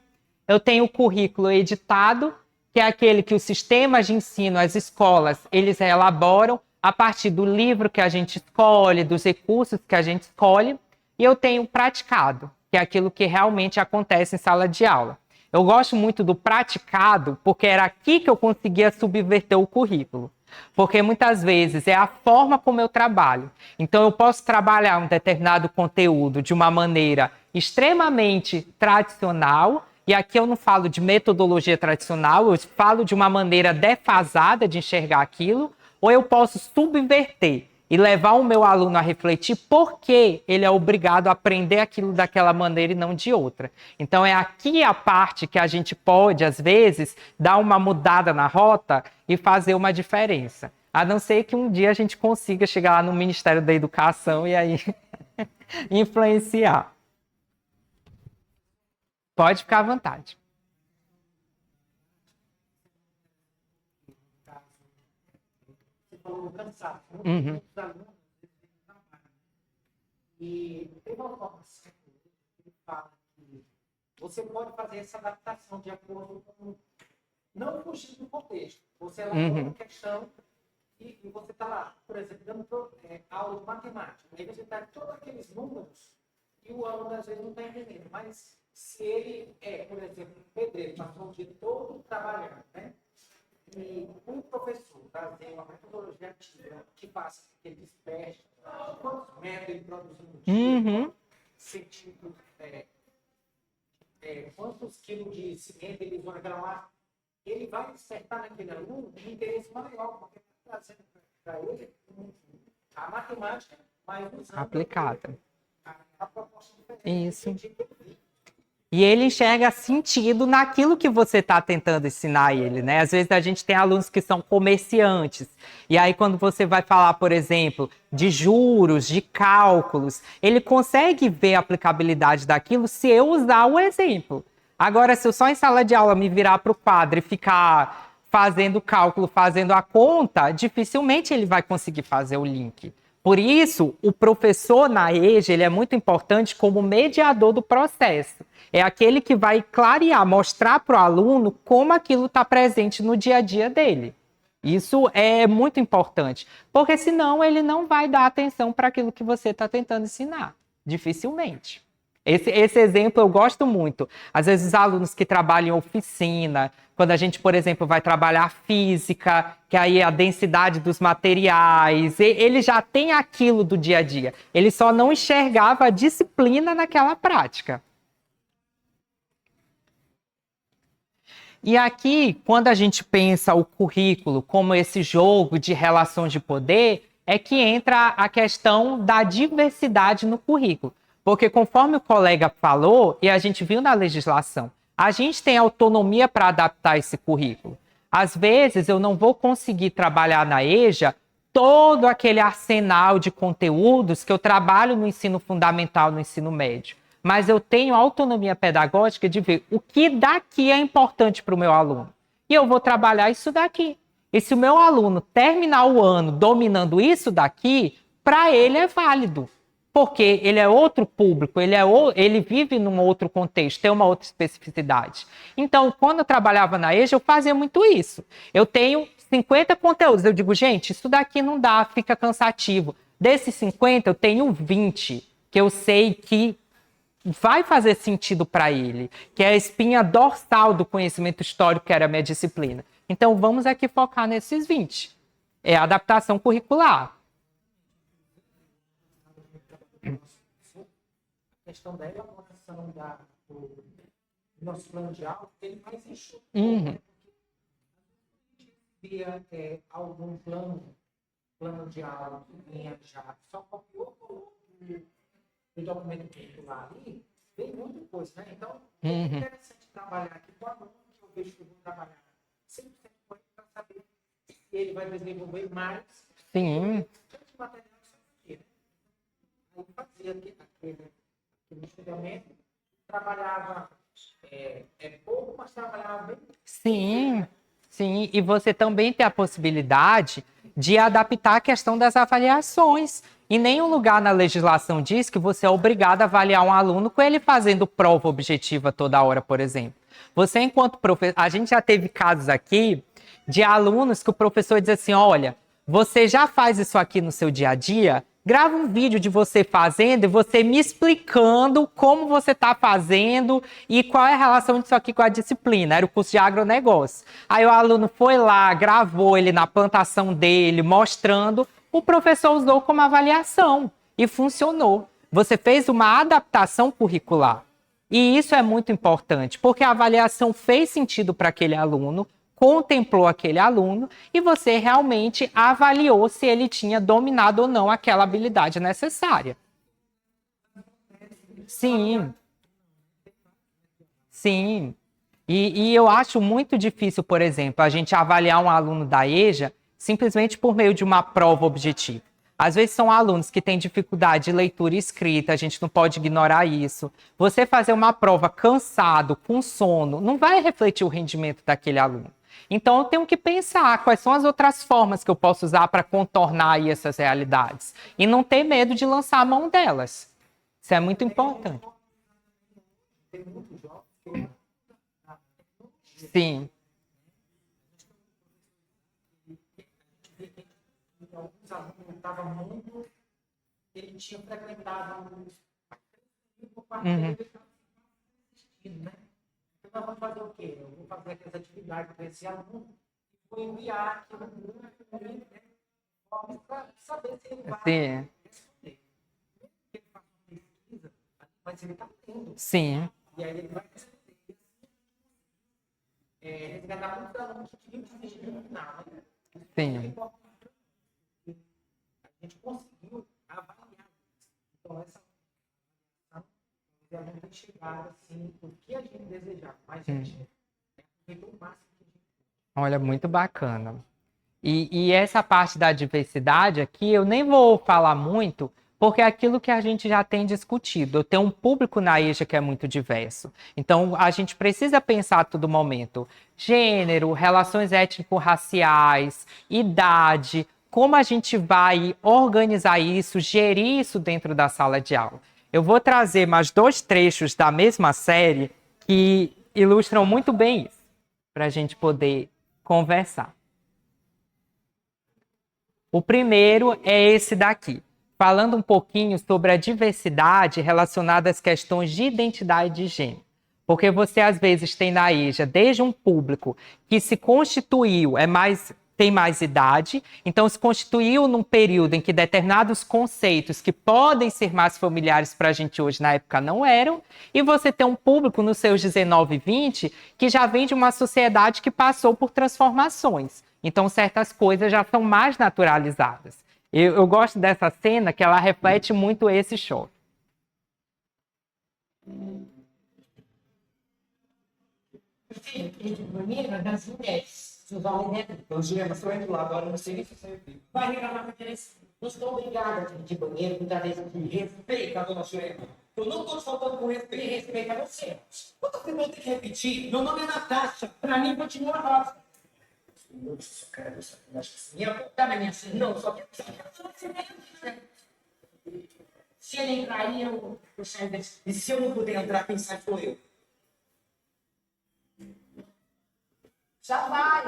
Eu tenho o currículo editado, que é aquele que os sistemas de ensino, as escolas, eles elaboram a partir do livro que a gente escolhe, dos recursos que a gente escolhe. E eu tenho o praticado, que é aquilo que realmente acontece em sala de aula. Eu gosto muito do praticado, porque era aqui que eu conseguia subverter o currículo. Porque muitas vezes é a forma como eu trabalho. Então eu posso trabalhar um determinado conteúdo de uma maneira extremamente tradicional, e aqui eu não falo de metodologia tradicional, eu falo de uma maneira defasada de enxergar aquilo, ou eu posso subverter e levar o meu aluno a refletir por que ele é obrigado a aprender aquilo daquela maneira e não de outra. Então é aqui a parte que a gente pode, às vezes, dar uma mudada na rota e fazer uma diferença. A não ser que um dia a gente consiga chegar lá no Ministério da Educação e aí influenciar. Pode ficar à vontade. Falou cansaço. Uhum. Muitos alunos trabalham. E tem uma formação que fala que você pode fazer essa adaptação de acordo com. Não fugir do contexto. Você elabora uma questão e você está lá, por exemplo, dando aula de matemática. Aí você está todos aqueles números e o aluno às vezes não está entendendo. Mas se ele é, por exemplo, um pedreiro, passou o dia todo trabalhando, né? E um professor trazer uma metodologia ativa que faça que ele desperte quantos metros ele produz no dia, centímetros, quantos quilos de cimento ele usa naquela massa, ele vai despertar naquele aluno um interesse maior, porque está trazendo para ele a matemática mais aplicada. A proposta diferente. Isso. E ele enxerga sentido naquilo que você está tentando ensinar ele, né? Às vezes a gente tem alunos que são comerciantes. E aí quando você vai falar, por exemplo, de juros, de cálculos, ele consegue ver a aplicabilidade daquilo se eu usar o exemplo. Agora, se eu só em sala de aula me virar para o quadro e ficar fazendo cálculo, fazendo a conta, dificilmente ele vai conseguir fazer o link. Por isso, o professor na EJA, ele é muito importante como mediador do processo. É aquele que vai clarear, mostrar para o aluno como aquilo está presente no dia a dia dele. Isso é muito importante, porque senão ele não vai dar atenção para aquilo que você está tentando ensinar, dificilmente. Esse exemplo eu gosto muito. Às vezes, os alunos que trabalham em oficina, quando a gente, por exemplo, vai trabalhar física, que aí é a densidade dos materiais, ele já tem aquilo do dia a dia. Ele só não enxergava a disciplina naquela prática. E aqui, quando a gente pensa o currículo como esse jogo de relações de poder, é que entra a questão da diversidade no currículo. Porque conforme o colega falou, e a gente viu na legislação, a gente tem autonomia para adaptar esse currículo. Às vezes, eu não vou conseguir trabalhar na EJA todo aquele arsenal de conteúdos que eu trabalho no ensino fundamental, no ensino médio. Mas eu tenho autonomia pedagógica de ver o que daqui é importante para o meu aluno. E eu vou trabalhar isso daqui. E se o meu aluno terminar o ano dominando isso daqui, para ele é válido. Porque ele é outro público, ele vive num outro contexto, tem uma outra especificidade. Então, quando eu trabalhava na EJA, eu fazia muito isso. Eu tenho 50 conteúdos. Eu digo, gente, isso daqui não dá, fica cansativo. Desses 50, eu tenho 20, que eu sei que vai fazer sentido para ele, que é a espinha dorsal do conhecimento histórico, que era a minha disciplina. Então, vamos aqui focar nesses 20. É a adaptação curricular. A questão da elaboração do nosso plano de aula, ele mais enxuto. Via algum plano de aula que vinha já, só copiou o documento curricular ali, vem muita coisa, né? Então, é interessante trabalhar aqui com o aluno, que eu vejo que eu vou trabalhar 100% com ele para saber se ele vai desenvolver mais. Sim. Tanto material que você aí fazia aquele estudamento, trabalhava pouco, mas trabalhava bem. Sim, sim. E você também tem a possibilidade de adaptar a questão das avaliações. Em nenhum lugar na legislação diz que você é obrigado a avaliar um aluno com ele fazendo prova objetiva toda hora, por exemplo. Você, enquanto professor... A gente já teve casos aqui de alunos que o professor diz assim, olha, você já faz isso aqui no seu dia a dia? Grava um vídeo de você fazendo e você me explicando como você está fazendo e qual é a relação disso aqui com a disciplina. Era o curso de agronegócio. Aí o aluno foi lá, gravou ele na plantação dele, mostrando. O professor usou como avaliação e funcionou. Você fez uma adaptação curricular. E isso é muito importante, porque a avaliação fez sentido para aquele aluno, contemplou aquele aluno e você realmente avaliou se ele tinha dominado ou não aquela habilidade necessária. Sim. Sim. E eu acho muito difícil, por exemplo, a gente avaliar um aluno da EJA simplesmente por meio de uma prova objetiva. Às vezes são alunos que têm dificuldade de leitura e escrita, a gente não pode ignorar isso. Você fazer uma prova cansado, com sono, não vai refletir o rendimento daquele aluno. Então, eu tenho que pensar quais são as outras formas que eu posso usar para contornar aí essas realidades. E não ter medo de lançar a mão delas. Isso é muito importante. Sim. Alguns alunos estavam muito... Ele tinha frequentado o quarto dele, né? Então, nós vamos fazer o quê? Eu vou fazer aquelas atividades para esse aluno e vou enviar aqui no grupo, né? Para saber se ele vai responder. Ele faz uma pesquisa, mas ele está tendo. Sim. E aí ele vai responder. Resgatar muitos alunos que queriam desistir no final, né? Sim. A gente conseguiu avaliar. Então, essa avaliação tem chegado assim, o que a gente desejava. Mas a gente aproveitou o máximo que a gente. Olha, muito bacana. E essa parte da diversidade aqui, eu nem vou falar muito, porque é aquilo que a gente já tem discutido. Eu tenho um público na EJA que é muito diverso. Então, a gente precisa pensar a todo momento. Gênero, relações étnico-raciais, idade, como a gente vai organizar isso, gerir isso dentro da sala de aula. Eu vou trazer mais 2 trechos da mesma série que ilustram muito bem isso, para a gente poder conversar. O primeiro é esse daqui. falando um pouquinho sobre a diversidade relacionada às questões de identidade de gênero. Porque você, às vezes, tem na EJA, desde um público que se constituiu, tem mais idade, então se constituiu num período em que determinados conceitos que podem ser mais familiares para a gente hoje, na época não eram, e você tem um público nos seus 19 e 20 que já vem de uma sociedade que passou por transformações. Então certas coisas já são mais naturalizadas. Eu gosto dessa cena que ela reflete muito esse choque. Banheira das mulheres. Os homens dentro. Angela, você vai do lado, agora não sei nem se você Vai reclamar porque eles não estão obrigados a de banheiro, muitas vezes de respeita, dona Sueli. Eu não estou te faltando com respeito. Me respeita você. Quanto você vai ter que repetir? Meu nome é Natasha. Pra mim, continua rosa. Eu só quero essa minha Tá na minha filha? Não, só que se ele entrar aí, eu saio desse. E se eu não puder entrar, quem sai sou eu. Já vai.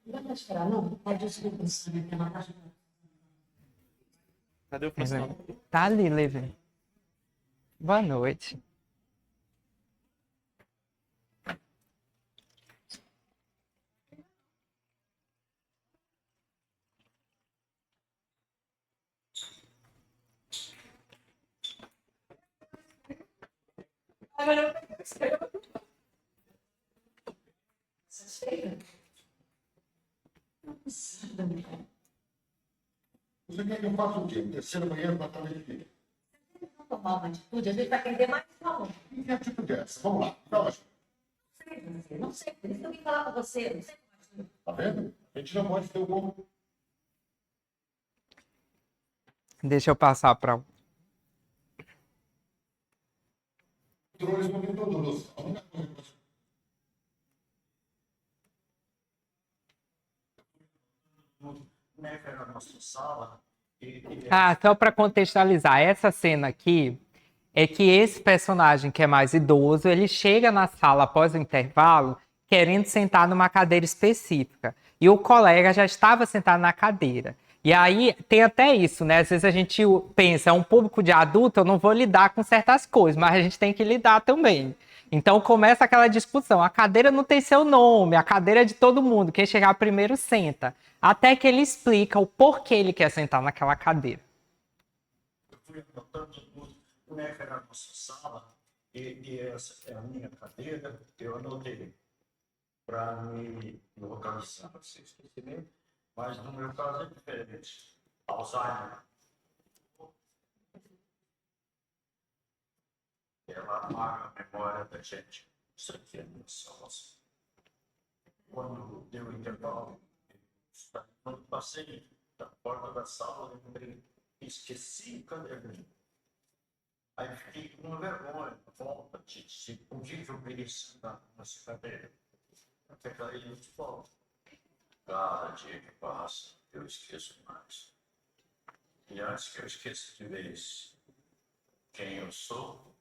Não dá pra esperar, não? Tá desculpa, né? Que a Natasha... Cadê o professor? Tá ali, Levi. Boa noite. Você quer que eu faça o quê? Um terceiro banheiro para tal de quê? Vamos tomar uma atitude, a gente vai atender mais uma. E que atitude é essa? Vamos lá. Dá uma ajuda. Não sei, por isso que eu vim falar com você. Não sei. Tá vendo? A gente não pode ter o bom. Deixa eu passar para Controles muito todos. A única coisa que você... Na nossa sala. só para contextualizar, essa cena aqui é que esse personagem que é mais idoso, ele chega na sala após o intervalo querendo sentar numa cadeira específica. E o colega já estava sentado na cadeira. E aí tem até isso, né? Às vezes a gente pensa, é um público de adulto, eu não vou lidar com certas coisas, mas a gente tem que lidar também. Então começa aquela discussão, a cadeira não tem seu nome, a cadeira é de todo mundo, quem chegar primeiro senta. Até que ele explica o porquê ele quer sentar naquela cadeira. Eu fui anotando como é que era a nossa sala, e essa é a minha cadeira, eu anotei para me localizar, para ser esquecimento, mas no meu caso é diferente. Alzheimer. Ela apaga a memória da gente. Isso aqui é a minha sala. Quando deu o intervalo, quando passei da porta da sala, eu lembrei, esqueci o caderno. Aí fiquei com uma vergonha, volta, por que eu queria sentar nessa cadeira? Até que aí eu te falo, cada dia que passa, eu esqueço mais. E antes que eu esqueça de vez quem eu sou,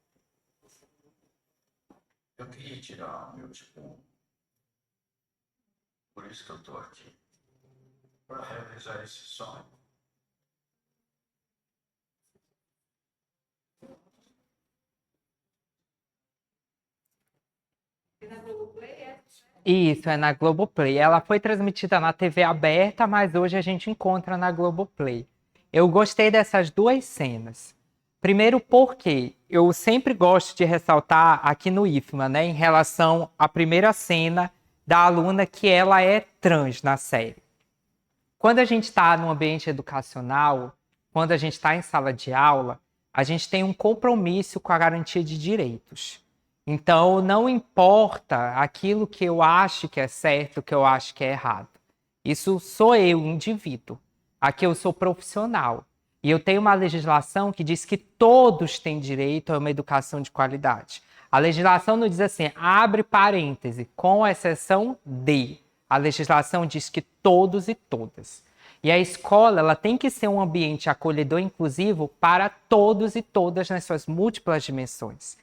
eu queria tirar o meu diploma. Por isso que eu estou aqui. Para realizar esse sonho. Isso, é na Globoplay. Ela foi transmitida na TV aberta, mas hoje a gente encontra na Globoplay. Eu gostei dessas duas cenas. Primeiro porque eu sempre gosto de ressaltar aqui no IFMA, né, em relação à primeira cena da aluna que ela é trans na série. Quando a gente está no ambiente educacional, quando a gente está em sala de aula, a gente tem um compromisso com a garantia de direitos. Então, não importa aquilo que eu acho que é certo, que eu acho que é errado. Isso sou eu, indivíduo. Aqui eu sou profissional. E eu tenho uma legislação que diz que todos têm direito a uma educação de qualidade. A legislação não diz assim, abre parêntese, com exceção de. A legislação diz que todos e todas. E a escola ela tem que ser um ambiente acolhedor e inclusivo para todos e todas nas suas múltiplas dimensões.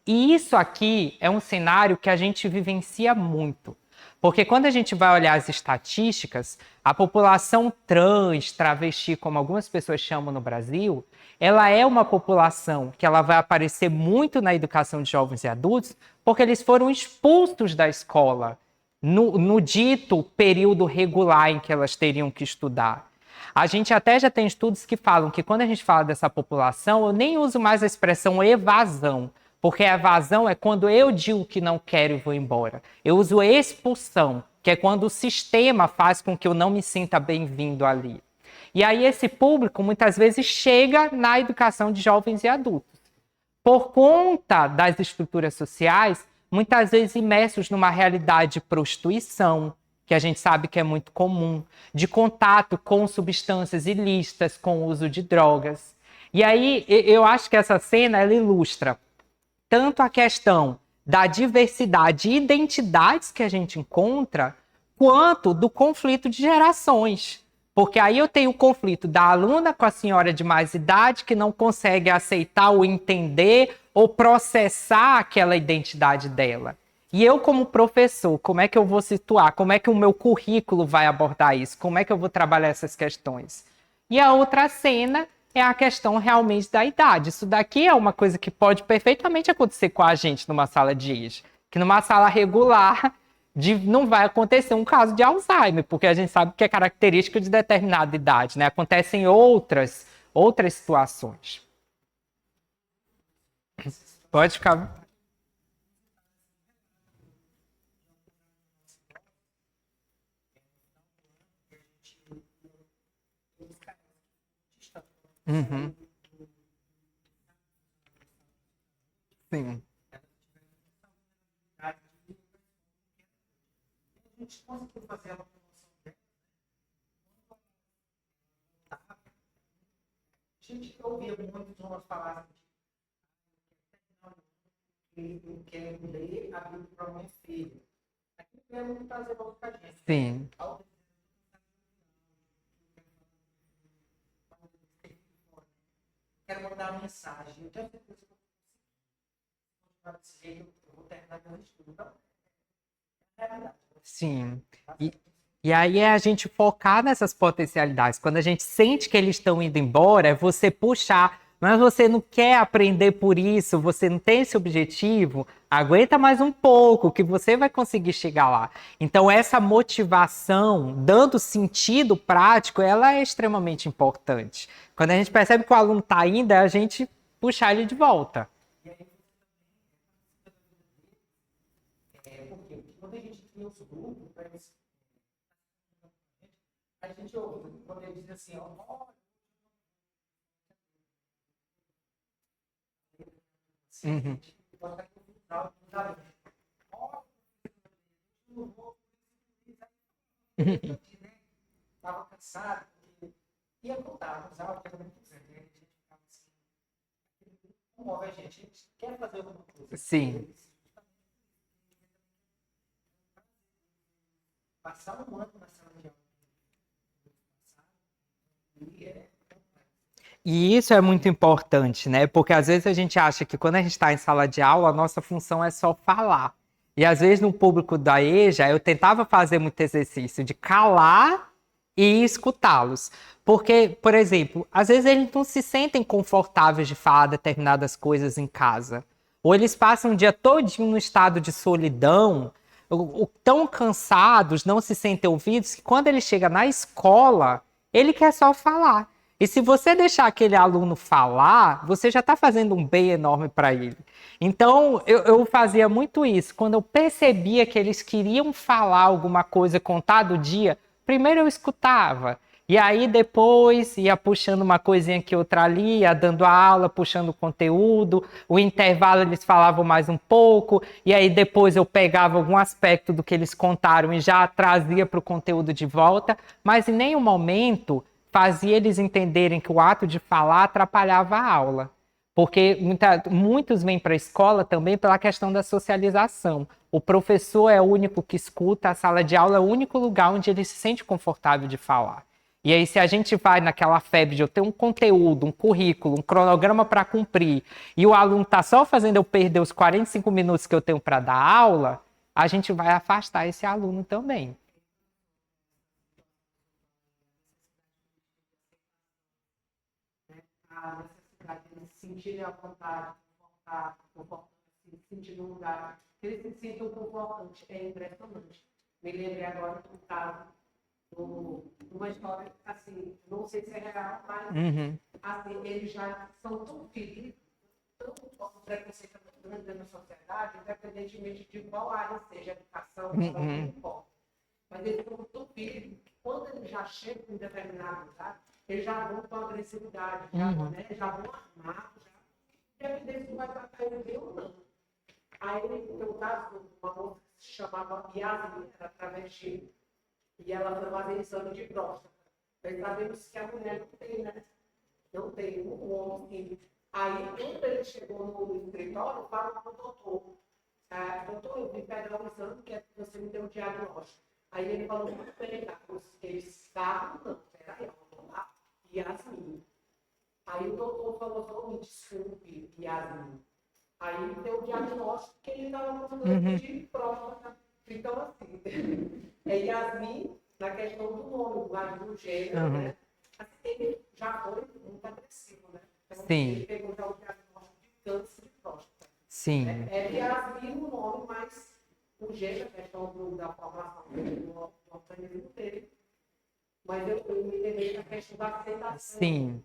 E isso aqui é um cenário que a gente vivencia muito. Porque quando a gente vai olhar as estatísticas, a população trans, travesti, como algumas pessoas chamam no Brasil, ela é uma população que ela vai aparecer muito na educação de jovens e adultos, porque eles foram expulsos da escola no dito período regular em que elas teriam que estudar. A gente até já tem estudos que falam que quando a gente fala dessa população, eu nem uso mais a expressão evasão, porque a evasão é quando eu digo que não quero e vou embora. Eu uso expulsão, que é quando o sistema faz com que eu não me sinta bem-vindo ali. E aí esse público muitas vezes chega na educação de jovens e adultos. Por conta das estruturas sociais, muitas vezes imersos numa realidade de prostituição, que a gente sabe que é muito comum, de contato com substâncias ilícitas, com o uso de drogas. E aí eu acho que essa cena ela ilustra tanto a questão da diversidade e identidades que a gente encontra, quanto do conflito de gerações. Porque aí eu tenho o conflito da aluna com a senhora de mais idade que não consegue aceitar ou entender ou processar aquela identidade dela. E eu, como professor, como é que eu vou situar? Como é que o meu currículo vai abordar isso? Como é que eu vou trabalhar essas questões? E a outra cena é a questão realmente da idade. Isso daqui é uma coisa que pode perfeitamente acontecer com a gente numa sala de IES. Que numa sala regular não vai acontecer um caso de Alzheimer, porque a gente sabe que é característica de determinada idade, né? Acontecem outras situações. Pode ficar... Uhum. Sim. A gente conseguiu fazer a promoção dela. A gente ouvia muitos homens falarem que eu quero ler a Bíblia para o meu filho. Aquilo é muito prazeroso para a gente. Sim. Quero mandar uma mensagem. Eu tenho certeza que eu vou desse jeito, eu vou terminar meu estudo. Então, é verdade. Sim. E aí é a gente focar nessas potencialidades. Quando a gente sente que eles estão indo embora, é você puxar. Mas você não quer aprender por isso, você não tem esse objetivo, aguenta mais um pouco, que você vai conseguir chegar lá. Então, essa motivação, dando sentido prático, ela é extremamente importante. Quando a gente percebe que o aluno está indo, é a gente puxar ele de volta. Porque quando a gente cria os grupos, a gente ouve, quando ele diz assim, ó, Uhum. Estava cansado, ia voltar, usava o que era muito grande. A gente ficava assim, comove a gente quer fazer alguma coisa. Sim. Passar um ano na sala de aula. E isso é muito importante, né? Porque às vezes a gente acha que quando a gente está em sala de aula, a nossa função é só falar. E às vezes no público da EJA, eu tentava fazer muito exercício de calar e escutá-los. Porque, por exemplo, às vezes eles não se sentem confortáveis de falar determinadas coisas em casa. Ou eles passam o dia todinho no estado de solidão, tão cansados, não se sentem ouvidos, que quando ele chega na escola, ele quer só falar. E se você deixar aquele aluno falar, você já está fazendo um bem enorme para ele. Então, eu fazia muito isso. Quando eu percebia que eles queriam falar alguma coisa, contar do dia, primeiro eu escutava. E aí depois ia puxando uma coisinha aqui, outra ali, ia dando a aula, puxando o conteúdo. O intervalo eles falavam mais um pouco. E aí depois eu pegava algum aspecto do que eles contaram e já trazia para o conteúdo de volta. Mas em nenhum momento fazia eles entenderem que o ato de falar atrapalhava a aula. Porque muitos vêm para a escola também pela questão da socialização. O professor é o único que escuta, a sala de aula é o único lugar onde ele se sente confortável de falar. E aí, se a gente vai naquela febre de eu ter um conteúdo, um currículo, um cronograma para cumprir, e o aluno está só fazendo eu perder os 45 minutos que eu tenho para dar aula, a gente vai afastar esse aluno também. A necessidade de eles se sentirem à vontade, se sentir num lugar, que eles se sintam confortantes, é impressionante. Me lembrei agora do caso, de uma história, assim, não sei se é real, mas assim, eles já são tão feridos, tão preconceito grande na sociedade, independentemente de qual área seja, educação, não importa. Mas eles são tão feridos que quando eles já chegam em determinado lugar, eles já vão com agressividade, já vão armados, independente se vai tratar ele bem ou não. Aí tem o caso de uma moça que se chamava Yasmin, era travesti, e ela foi fazer exame de próstata. Nós sabemos que a mulher não tem, né? Não tem um homem. Aí, quando ele chegou no escritório, falou para o doutor, doutor, eu vim pegar o exame, que você me deu um diagnóstico. Aí ele falou, muito bem, eles estavam, não, peraí, vamos lá, Yasmin. Aí o doutor falou, só me desculpe, Yasmin. Aí deu o diagnóstico que ele estava com câncer de próstata. Então, assim, é Yasmin na questão do nome, do gênero, né? Assim, ele já foi muito agressivo, né? Então, Sim. Ele pegou já o diagnóstico de câncer de próstata. Sim. É Yasmin o nome, mas o gênero, a questão da formação do organismo dele. Mas eu me lembrei da questão da aceitação. Sim.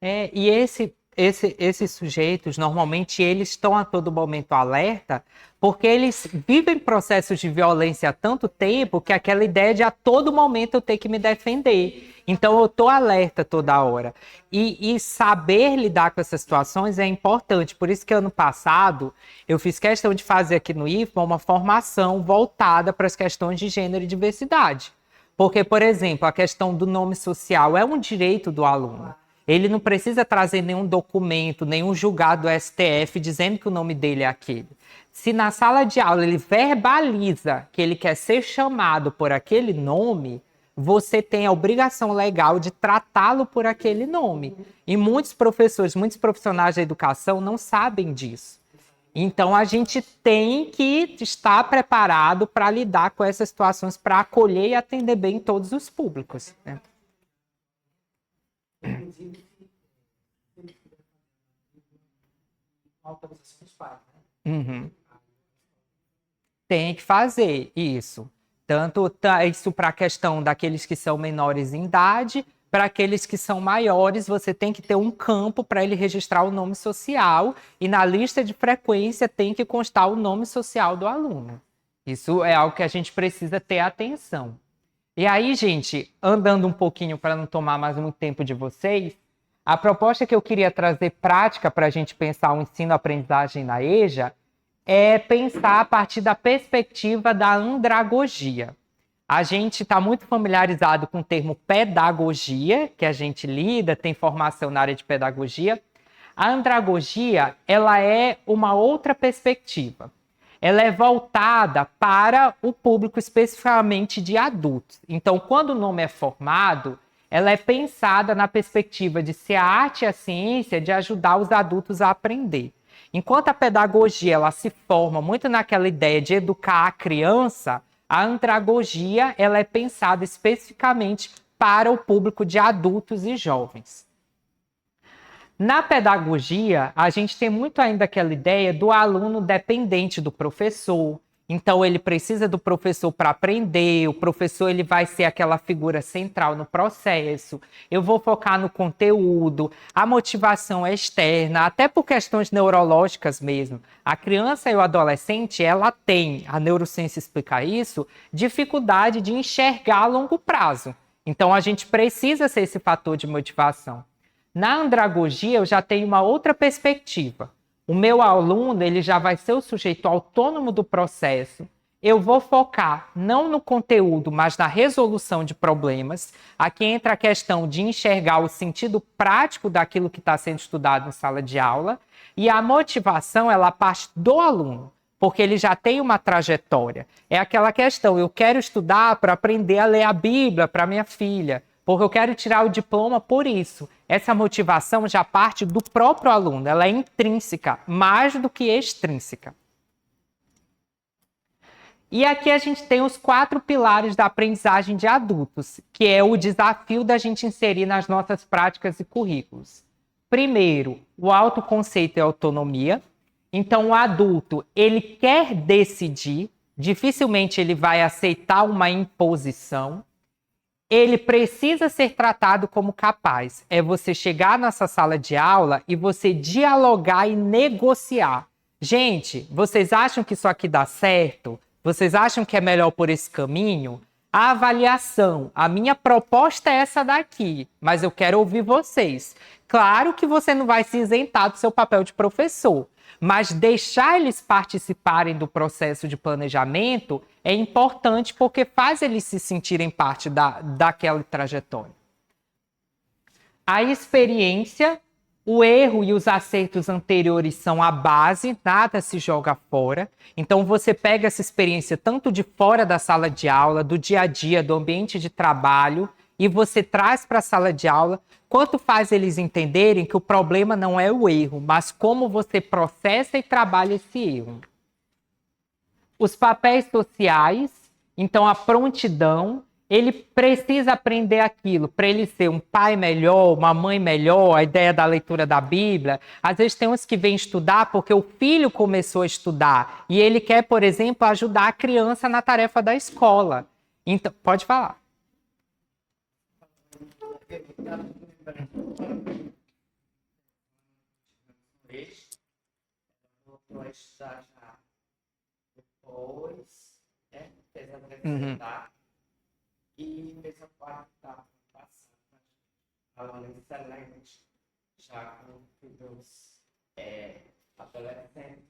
E esses sujeitos, normalmente, eles estão a todo momento alerta, porque eles vivem processos de violência há tanto tempo que aquela ideia de a todo momento eu ter que me defender. Então, eu estou alerta toda hora. E saber lidar com essas situações é importante. Por isso que ano passado, eu fiz questão de fazer aqui no IFMA uma formação voltada para as questões de gênero e diversidade. Porque, por exemplo, a questão do nome social é um direito do aluno. Ele não precisa trazer nenhum documento, nenhum julgado do STF dizendo que o nome dele é aquele. Se na sala de aula ele verbaliza que ele quer ser chamado por aquele nome, você tem a obrigação legal de tratá-lo por aquele nome. E muitos professores, muitos profissionais da educação não sabem disso. Então, a gente tem que estar preparado para lidar com essas situações, para acolher e atender bem todos os públicos, né? Inclusive, autorização dos pais, né? Tem que fazer isso. Tanto isso para a questão daqueles que são menores em idade, para aqueles que são maiores, você tem que ter um campo para ele registrar o nome social e na lista de frequência tem que constar o nome social do aluno. Isso é algo que a gente precisa ter atenção. E aí, gente, andando um pouquinho para não tomar mais muito tempo de vocês, a proposta que eu queria trazer prática para a gente pensar o ensino-aprendizagem na EJA é pensar a partir da perspectiva da andragogia. A gente está muito familiarizado com o termo pedagogia, que a gente lida, tem formação na área de pedagogia. A andragogia, ela é uma outra perspectiva. Ela é voltada para o público especificamente de adultos. Então, quando o nome é formado, ela é pensada na perspectiva de ser a arte e a ciência de ajudar os adultos a aprender. Enquanto a pedagogia ela se forma muito naquela ideia de educar a criança, a andragogia ela é pensada especificamente para o público de adultos e jovens. Na pedagogia, a gente tem muito ainda aquela ideia do aluno dependente do professor. Então, ele precisa do professor para aprender, o professor ele vai ser aquela figura central no processo, eu vou focar no conteúdo, a motivação é externa, até por questões neurológicas mesmo. A criança e o adolescente, ela tem, a neurociência explica isso, dificuldade de enxergar a longo prazo. Então, a gente precisa ser esse fator de motivação. Na andragogia, eu já tenho uma outra perspectiva. O meu aluno ele já vai ser o sujeito autônomo do processo. Eu vou focar não no conteúdo, mas na resolução de problemas. Aqui entra a questão de enxergar o sentido prático daquilo que está sendo estudado em sala de aula. E a motivação, ela parte do aluno, porque ele já tem uma trajetória. É aquela questão, eu quero estudar para aprender a ler a Bíblia para minha filha, porque eu quero tirar o diploma por isso. essa motivação já parte do próprio aluno, ela é intrínseca, mais do que extrínseca. E aqui a gente tem os 4 pilares da aprendizagem de adultos, que é o desafio da gente inserir nas nossas práticas e currículos. Primeiro, o autoconceito e autonomia. Então, o adulto, ele quer decidir, dificilmente ele vai aceitar uma imposição. Ele precisa ser tratado como capaz. É você chegar nessa sala de aula e você dialogar e negociar. Gente, vocês acham que isso aqui dá certo? Vocês acham que é melhor por esse caminho? A avaliação, a minha proposta é essa daqui, mas eu quero ouvir vocês. Claro que você não vai se isentar do seu papel de professor, mas deixar eles participarem do processo de planejamento é importante porque faz eles se sentirem parte daquela trajetória. A experiência, o erro e os acertos anteriores são a base, nada se joga fora. Então você pega essa experiência tanto de fora da sala de aula, do dia a dia, do ambiente de trabalho, e você traz para a sala de aula, quanto faz eles entenderem que o problema não é o erro, mas como você processa e trabalha esse erro. Os papéis sociais, então a prontidão, ele precisa aprender aquilo para ele ser um pai melhor, uma mãe melhor, a ideia da leitura da Bíblia. Às vezes tem uns que vêm estudar porque o filho começou a estudar e ele quer, por exemplo, ajudar a criança na tarefa da escola. Então, pode falar. Depois, né, fez a terceira e fez a quarta passada. Aluna excelente, já com filhos adolescentes.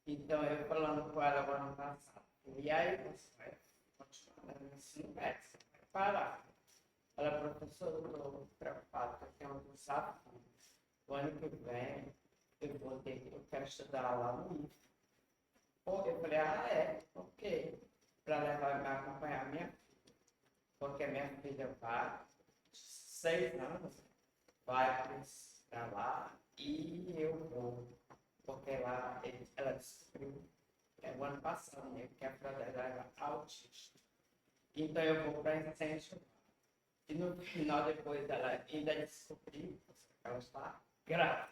Então, eu falando com ela o ano passado, e aí você vai continuar no ensino médio, você vai parar. Ela, professora, eu estou preocupada porque é um desafio. O ano que vem, eu quero estudar lá no IF. Eu falei, por quê? Para levar e acompanhar minha filha. Porque minha filha vai, 6 anos, vai para lá e eu vou. Porque lá ela descobriu, o ano passado, né, que a filha dela era autista. Então eu vou para incentivar. E no final, depois, ela ainda descobriu que ela está grávida.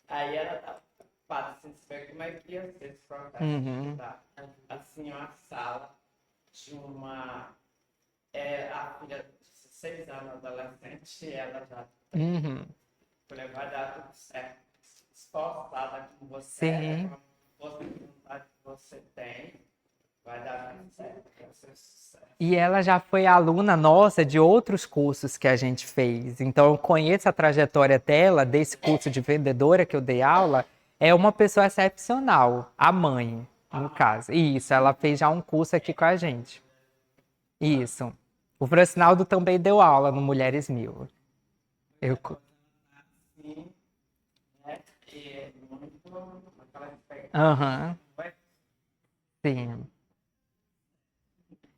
Aí ela está preocupada, sem saber como é que ia ser esse processo. Tá? Assim, uma sala de uma... a filha de 16 anos, adolescente, ela já... Vai dar tudo certo. Esforçada como você é, com a vontade que você tem. Vai dar tudo certo, vai ser sucesso. E ela já foi aluna nossa de outros cursos que a gente fez. Então, eu conheço a trajetória dela, desse curso de vendedora que eu dei aula. É uma pessoa excepcional, a mãe, no caso. Isso, ela fez já um curso aqui com a gente. Isso. O Francinaldo também deu aula no Mulheres Mil. Sim.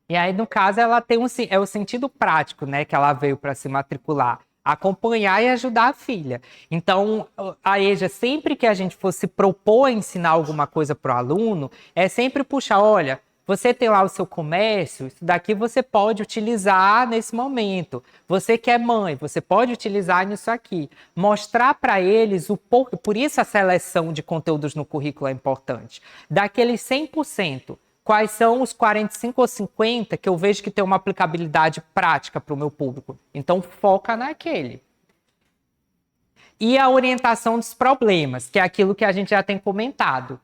E aí, no caso, ela tem o sentido prático, né? Que ela veio para se matricular. Acompanhar e ajudar a filha. Então, a EJA, sempre que a gente for se propor a ensinar alguma coisa para o aluno, é sempre puxar, olha, você tem lá o seu comércio, isso daqui você pode utilizar nesse momento. Você que é mãe, você pode utilizar nisso aqui. Mostrar para eles por isso a seleção de conteúdos no currículo é importante. Daqueles 100%, quais são os 45 ou 50 que eu vejo que tem uma aplicabilidade prática para o meu público? Então, foca naquele. E a orientação dos problemas, que é aquilo que a gente já tem comentado.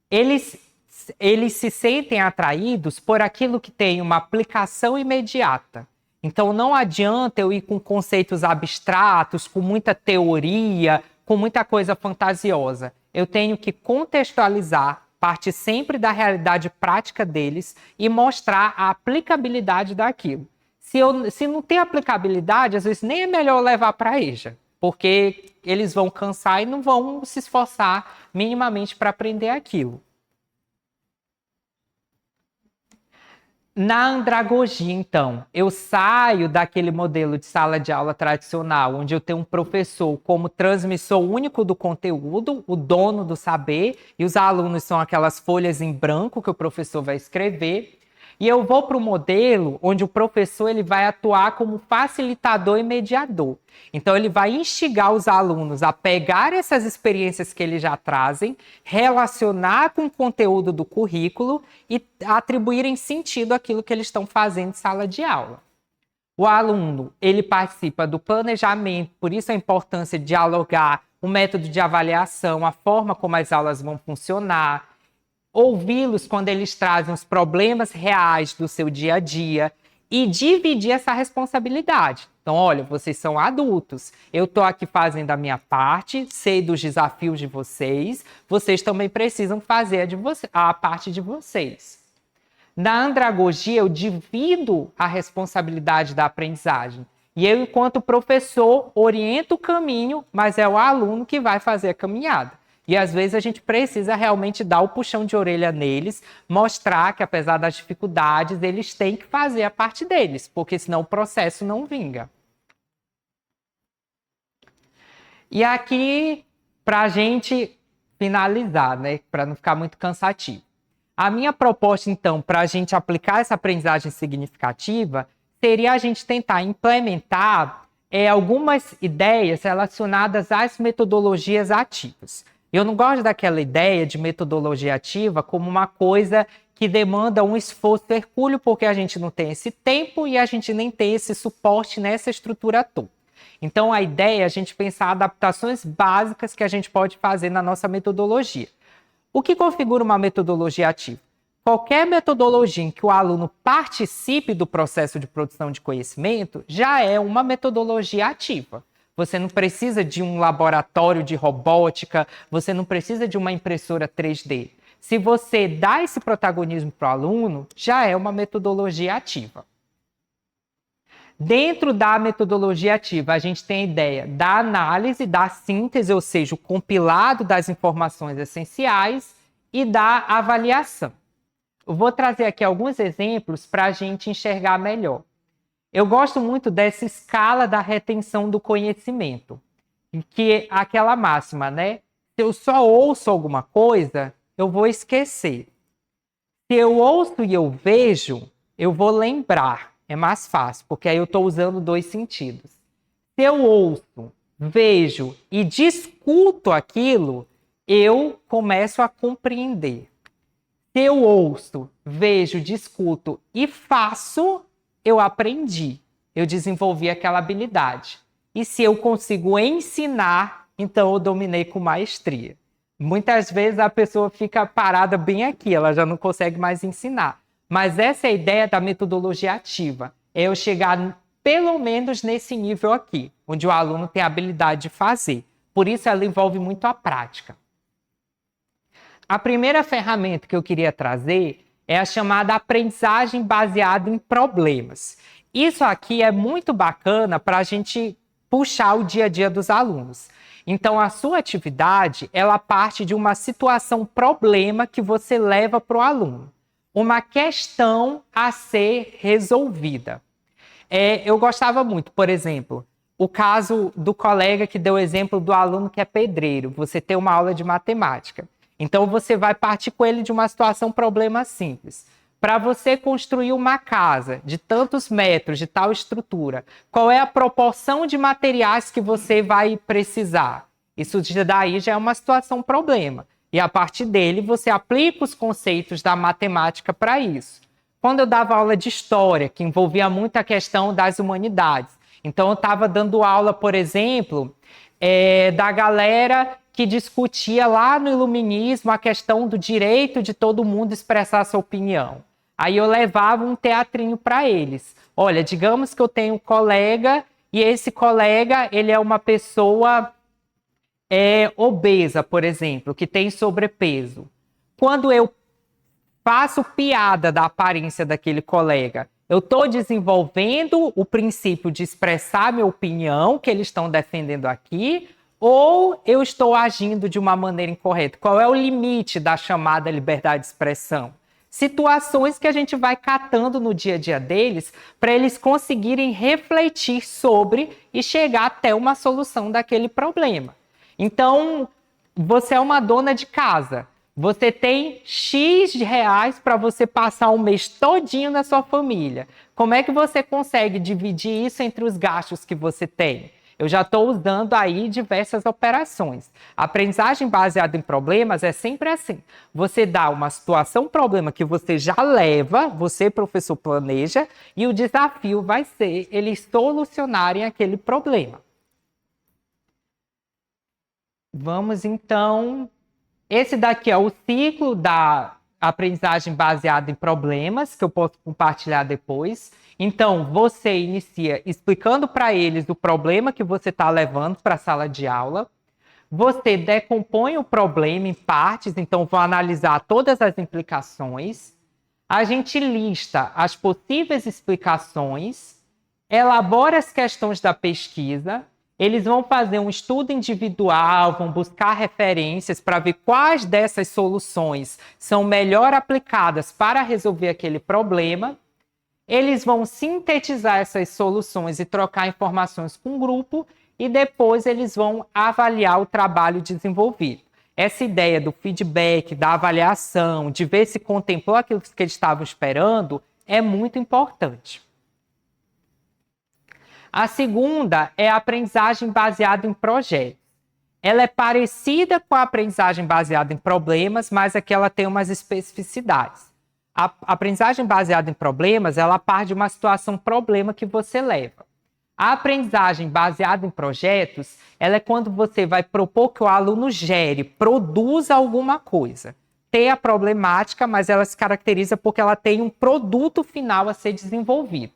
Eles se sentem atraídos por aquilo que tem uma aplicação imediata. Então, não adianta eu ir com conceitos abstratos, com muita teoria, com muita coisa fantasiosa. Eu tenho que contextualizar, parte sempre da realidade prática deles e mostrar a aplicabilidade daquilo. Se não tem aplicabilidade, às vezes nem é melhor levar para a EJA, porque eles vão cansar e não vão se esforçar minimamente para aprender aquilo. Na andragogia, então, eu saio daquele modelo de sala de aula tradicional, onde eu tenho um professor como transmissor único do conteúdo, o dono do saber, e os alunos são aquelas folhas em branco que o professor vai escrever. E eu vou para o modelo onde o professor ele vai atuar como facilitador e mediador. Então, ele vai instigar os alunos a pegar essas experiências que eles já trazem, relacionar com o conteúdo do currículo e atribuírem sentido àquilo que eles estão fazendo em sala de aula. O aluno, ele participa do planejamento, por isso a importância de dialogar o método de avaliação, a forma como as aulas vão funcionar, ouvi-los quando eles trazem os problemas reais do seu dia a dia e dividir essa responsabilidade. Então, olha, vocês são adultos, eu estou aqui fazendo a minha parte, sei dos desafios de vocês, vocês também precisam fazer a parte de vocês. Na andragogia, eu divido a responsabilidade da aprendizagem. E eu, enquanto professor, oriento o caminho, mas é o aluno que vai fazer a caminhada. E às vezes a gente precisa realmente dar o puxão de orelha neles, mostrar que apesar das dificuldades, eles têm que fazer a parte deles, porque senão o processo não vinga. E aqui, para a gente finalizar, né, para não ficar muito cansativo. A minha proposta, então, para a gente aplicar essa aprendizagem significativa, seria a gente tentar implementar algumas ideias relacionadas às metodologias ativas. Eu não gosto daquela ideia de metodologia ativa como uma coisa que demanda um esforço hercúleo, porque a gente não tem esse tempo e a gente nem tem esse suporte nessa estrutura toda. Então, a ideia é a gente pensar adaptações básicas que a gente pode fazer na nossa metodologia. O que configura uma metodologia ativa? Qualquer metodologia em que o aluno participe do processo de produção de conhecimento já é uma metodologia ativa. Você não precisa de um laboratório de robótica, você não precisa de uma impressora 3D. Se você dá esse protagonismo para o aluno, já é uma metodologia ativa. Dentro da metodologia ativa, a gente tem a ideia da análise, da síntese, ou seja, o compilado das informações essenciais e da avaliação. Eu vou trazer aqui alguns exemplos para a gente enxergar melhor. Eu gosto muito dessa escala da retenção do conhecimento, que é aquela máxima, né? Se eu só ouço alguma coisa, eu vou esquecer. Se eu ouço e eu vejo, eu vou lembrar. É mais fácil, porque aí eu estou usando dois sentidos. Se eu ouço, vejo e discuto aquilo, eu começo a compreender. Se eu ouço, vejo, discuto e faço, eu aprendi, eu desenvolvi aquela habilidade. E se eu consigo ensinar, então eu dominei com maestria. Muitas vezes a pessoa fica parada bem aqui, ela já não consegue mais ensinar. Mas essa é a ideia da metodologia ativa, é eu chegar pelo menos nesse nível aqui, onde o aluno tem a habilidade de fazer. Por isso ela envolve muito a prática. A primeira ferramenta que eu queria trazer é a chamada aprendizagem baseada em problemas. Isso aqui é muito bacana para a gente puxar o dia a dia dos alunos. Então, a sua atividade, ela parte de uma situação problema que você leva para o aluno. Uma questão a ser resolvida. Eu gostava muito, por exemplo, o caso do colega que deu o exemplo do aluno que é pedreiro. Você tem uma aula de matemática. Então, você vai partir com ele de uma situação problema simples. Para você construir uma casa de tantos metros, de tal estrutura, qual é a proporção de materiais que você vai precisar? Isso daí já é uma situação problema. E a partir dele, você aplica os conceitos da matemática para isso. Quando eu dava aula de história, que envolvia muito a questão das humanidades, então eu estava dando aula, por exemplo, da galera que discutia lá no iluminismo a questão do direito de todo mundo expressar sua opinião. Aí eu levava um teatrinho para eles. Olha, digamos que eu tenho um colega e esse colega ele é uma pessoa obesa, por exemplo, que tem sobrepeso. Quando eu faço piada da aparência daquele colega, eu estou desenvolvendo o princípio de expressar minha opinião, que eles estão defendendo aqui, ou eu estou agindo de uma maneira incorreta? Qual é o limite da chamada liberdade de expressão? situações que a gente vai catando no dia a dia deles para eles conseguirem refletir sobre e chegar até uma solução daquele problema. Então, você é uma dona de casa, você tem X reais para você passar o mês todinho na sua família. Como é que você consegue dividir isso entre os gastos que você tem? Eu já estou usando aí diversas operações. A aprendizagem baseada em problemas é sempre assim. Você dá uma situação, problema que você já leva, você, professor, planeja, e o desafio vai ser eles solucionarem aquele problema. Vamos, então... Esse daqui é o ciclo da aprendizagem baseada em problemas, que eu posso compartilhar depois. Então, você inicia explicando para eles o problema que você está levando para a sala de aula. Você decompõe o problema em partes, então vou analisar todas as implicações. A gente lista as possíveis explicações, elabora as questões da pesquisa. Eles vão fazer um estudo individual, vão buscar referências para ver quais dessas soluções são melhor aplicadas para resolver aquele problema. Eles vão sintetizar essas soluções e trocar informações com o grupo e depois eles vão avaliar o trabalho desenvolvido. Essa ideia do feedback, da avaliação, de ver se contemplou aquilo que eles estavam esperando, é muito importante. A segunda é a aprendizagem baseada em projetos. Ela é parecida com a aprendizagem baseada em problemas, mas aqui ela tem umas especificidades. A aprendizagem baseada em problemas, ela parte de uma situação problema que você leva. A aprendizagem baseada em projetos, ela é quando você vai propor que o aluno gere, produza alguma coisa. Tem a problemática, mas ela se caracteriza porque ela tem um produto final a ser desenvolvido.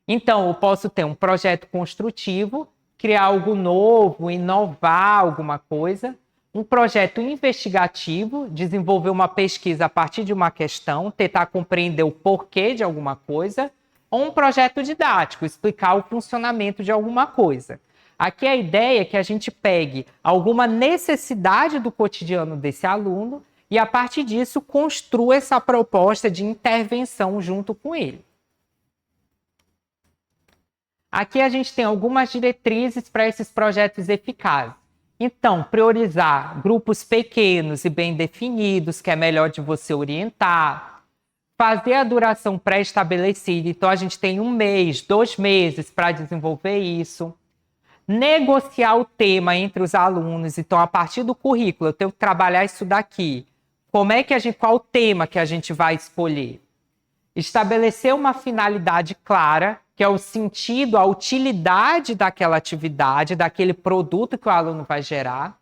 Então, eu posso ter um projeto construtivo, criar algo novo, inovar alguma coisa, um projeto investigativo, desenvolver uma pesquisa a partir de uma questão, tentar compreender o porquê de alguma coisa, ou um projeto didático, explicar o funcionamento de alguma coisa. Aqui a ideia é que a gente pegue alguma necessidade do cotidiano desse aluno e, a partir disso, construa essa proposta de intervenção junto com ele. Aqui a gente tem algumas diretrizes para esses projetos eficazes. Então, priorizar grupos pequenos e bem definidos, que é melhor de você orientar. Fazer a duração pré-estabelecida. Então, a gente tem 1 mês, 2 meses para desenvolver isso. Negociar o tema entre os alunos. Então, a partir do currículo, eu tenho que trabalhar isso daqui. Qual o tema que a gente vai escolher? Estabelecer uma finalidade clara, que é o sentido, a utilidade daquela atividade, daquele produto que o aluno vai gerar.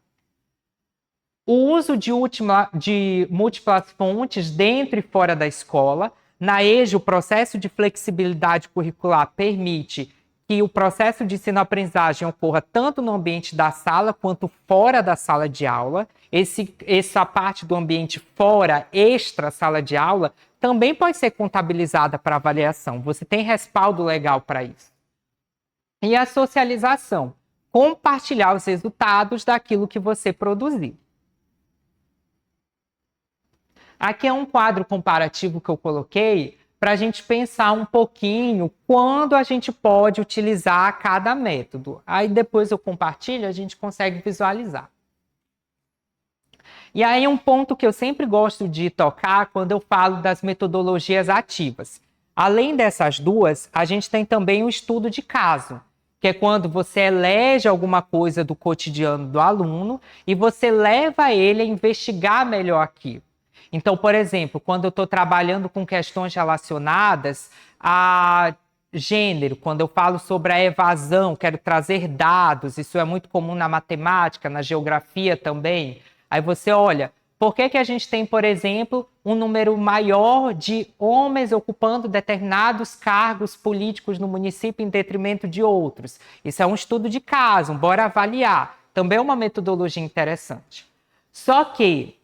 O uso de múltiplas fontes dentro e fora da escola. Na EJA, o processo de flexibilidade curricular permite que o processo de ensino-aprendizagem ocorra tanto no ambiente da sala quanto fora da sala de aula. Essa parte do ambiente fora, extra sala de aula, também pode ser contabilizada para avaliação. Você tem respaldo legal para isso. E a socialização. Compartilhar os resultados daquilo que você produziu. Aqui é um quadro comparativo que eu coloquei para a gente pensar um pouquinho quando a gente pode utilizar cada método. Aí depois eu compartilho, a gente consegue visualizar. E aí um ponto que eu sempre gosto de tocar quando eu falo das metodologias ativas. Além dessas duas, a gente tem também o estudo de caso, que é quando você elege alguma coisa do cotidiano do aluno e você leva ele a investigar melhor aquilo. Então, por exemplo, quando eu estou trabalhando com questões relacionadas a gênero, quando eu falo sobre a evasão, quero trazer dados, isso é muito comum na matemática, na geografia também. Aí você olha, por que a gente tem, por exemplo, um número maior de homens ocupando determinados cargos políticos no município em detrimento de outros? Isso é um estudo de caso, bora avaliar. Também é uma metodologia interessante. Só que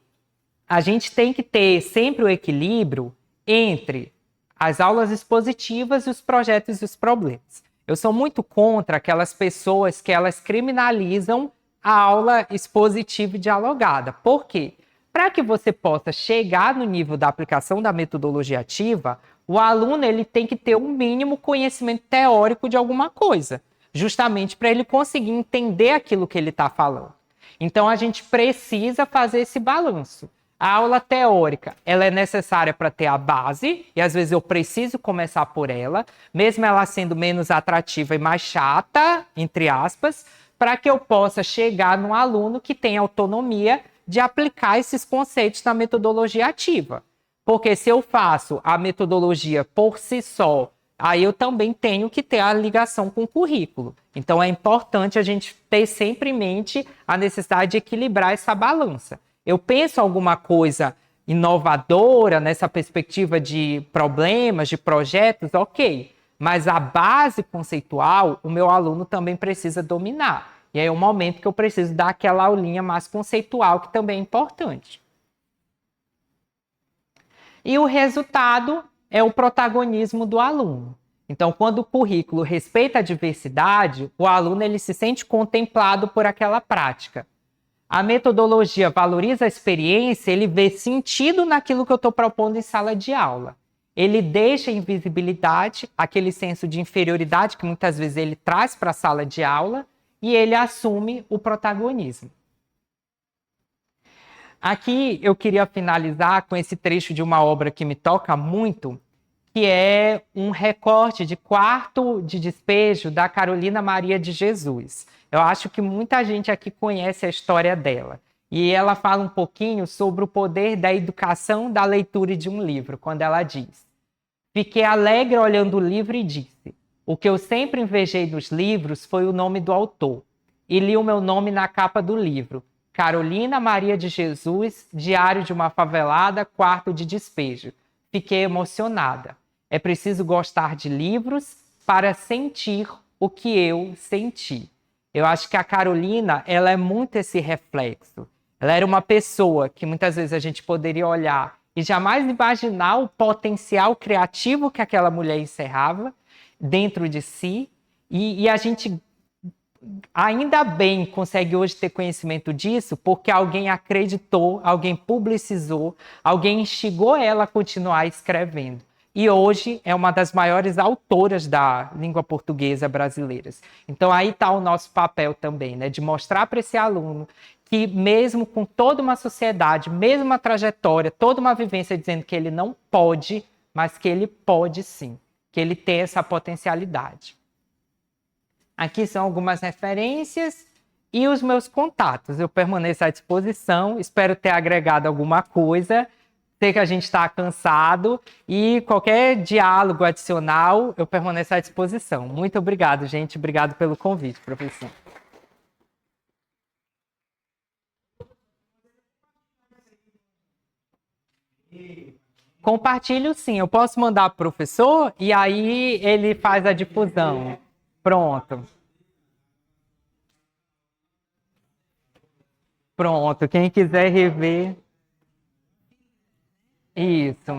a gente tem que ter sempre o equilíbrio entre as aulas expositivas e os projetos e os problemas. Eu sou muito contra aquelas pessoas que elas criminalizam a aula expositiva e dialogada. Por quê? para que você possa chegar no nível da aplicação da metodologia ativa, o aluno ele tem que ter um mínimo conhecimento teórico de alguma coisa, justamente para ele conseguir entender aquilo que ele está falando. Então, a gente precisa fazer esse balanço. A aula teórica, ela é necessária para ter a base, e às vezes eu preciso começar por ela, mesmo ela sendo menos atrativa e mais chata, entre aspas, para que eu possa chegar num aluno que tem autonomia de aplicar esses conceitos na metodologia ativa. Porque se eu faço a metodologia por si só, aí eu também tenho que ter a ligação com o currículo. Então, é importante a gente ter sempre em mente a necessidade de equilibrar essa balança. Eu penso alguma coisa inovadora nessa perspectiva de problemas, de projetos, ok. Mas a base conceitual, o meu aluno também precisa dominar. E aí é o momento que eu preciso dar aquela aulinha mais conceitual, que também é importante. E o resultado é o protagonismo do aluno. Então, quando o currículo respeita a diversidade, o aluno ele se sente contemplado por aquela prática. A metodologia valoriza a experiência, ele vê sentido naquilo que eu estou propondo em sala de aula. Ele deixa a invisibilidade, aquele senso de inferioridade que muitas vezes ele traz para a sala de aula, e ele assume o protagonismo. Aqui eu queria finalizar com esse trecho de uma obra que me toca muito, que é um recorte de Quarto de Despejo da Carolina Maria de Jesus. Eu acho que muita gente aqui conhece a história dela. E ela fala um pouquinho sobre o poder da educação da leitura de um livro, quando ela diz: fiquei alegre olhando o livro e disse: o que eu sempre invejei dos livros foi o nome do autor. E li o meu nome na capa do livro: Carolina Maria de Jesus, Diário de uma Favelada, Quarto de Despejo. Fiquei emocionada. É preciso gostar de livros para sentir o que eu senti. Eu acho que a Carolina, ela é muito esse reflexo. Ela era uma pessoa que muitas vezes a gente poderia olhar e jamais imaginar o potencial criativo que aquela mulher encerrava dentro de si. E a gente ainda bem consegue hoje ter conhecimento disso porque alguém acreditou, alguém publicizou, alguém instigou ela a continuar escrevendo. E hoje é uma das maiores autoras da língua portuguesa brasileira. Então aí está o nosso papel também, né, de mostrar para esse aluno que mesmo com toda uma sociedade, mesmo uma trajetória, toda uma vivência dizendo que ele não pode, mas que ele pode sim, que ele tem essa potencialidade. Aqui são algumas referências e os meus contatos. Eu permaneço à disposição, espero ter agregado alguma coisa. Sei que a gente está cansado e qualquer diálogo adicional, eu permaneço à disposição. Muito obrigado, gente. Obrigado pelo convite, professor. Compartilho sim. Eu posso mandar para o professor e aí ele faz a difusão. Pronto. Pronto. Quem quiser rever. Isso.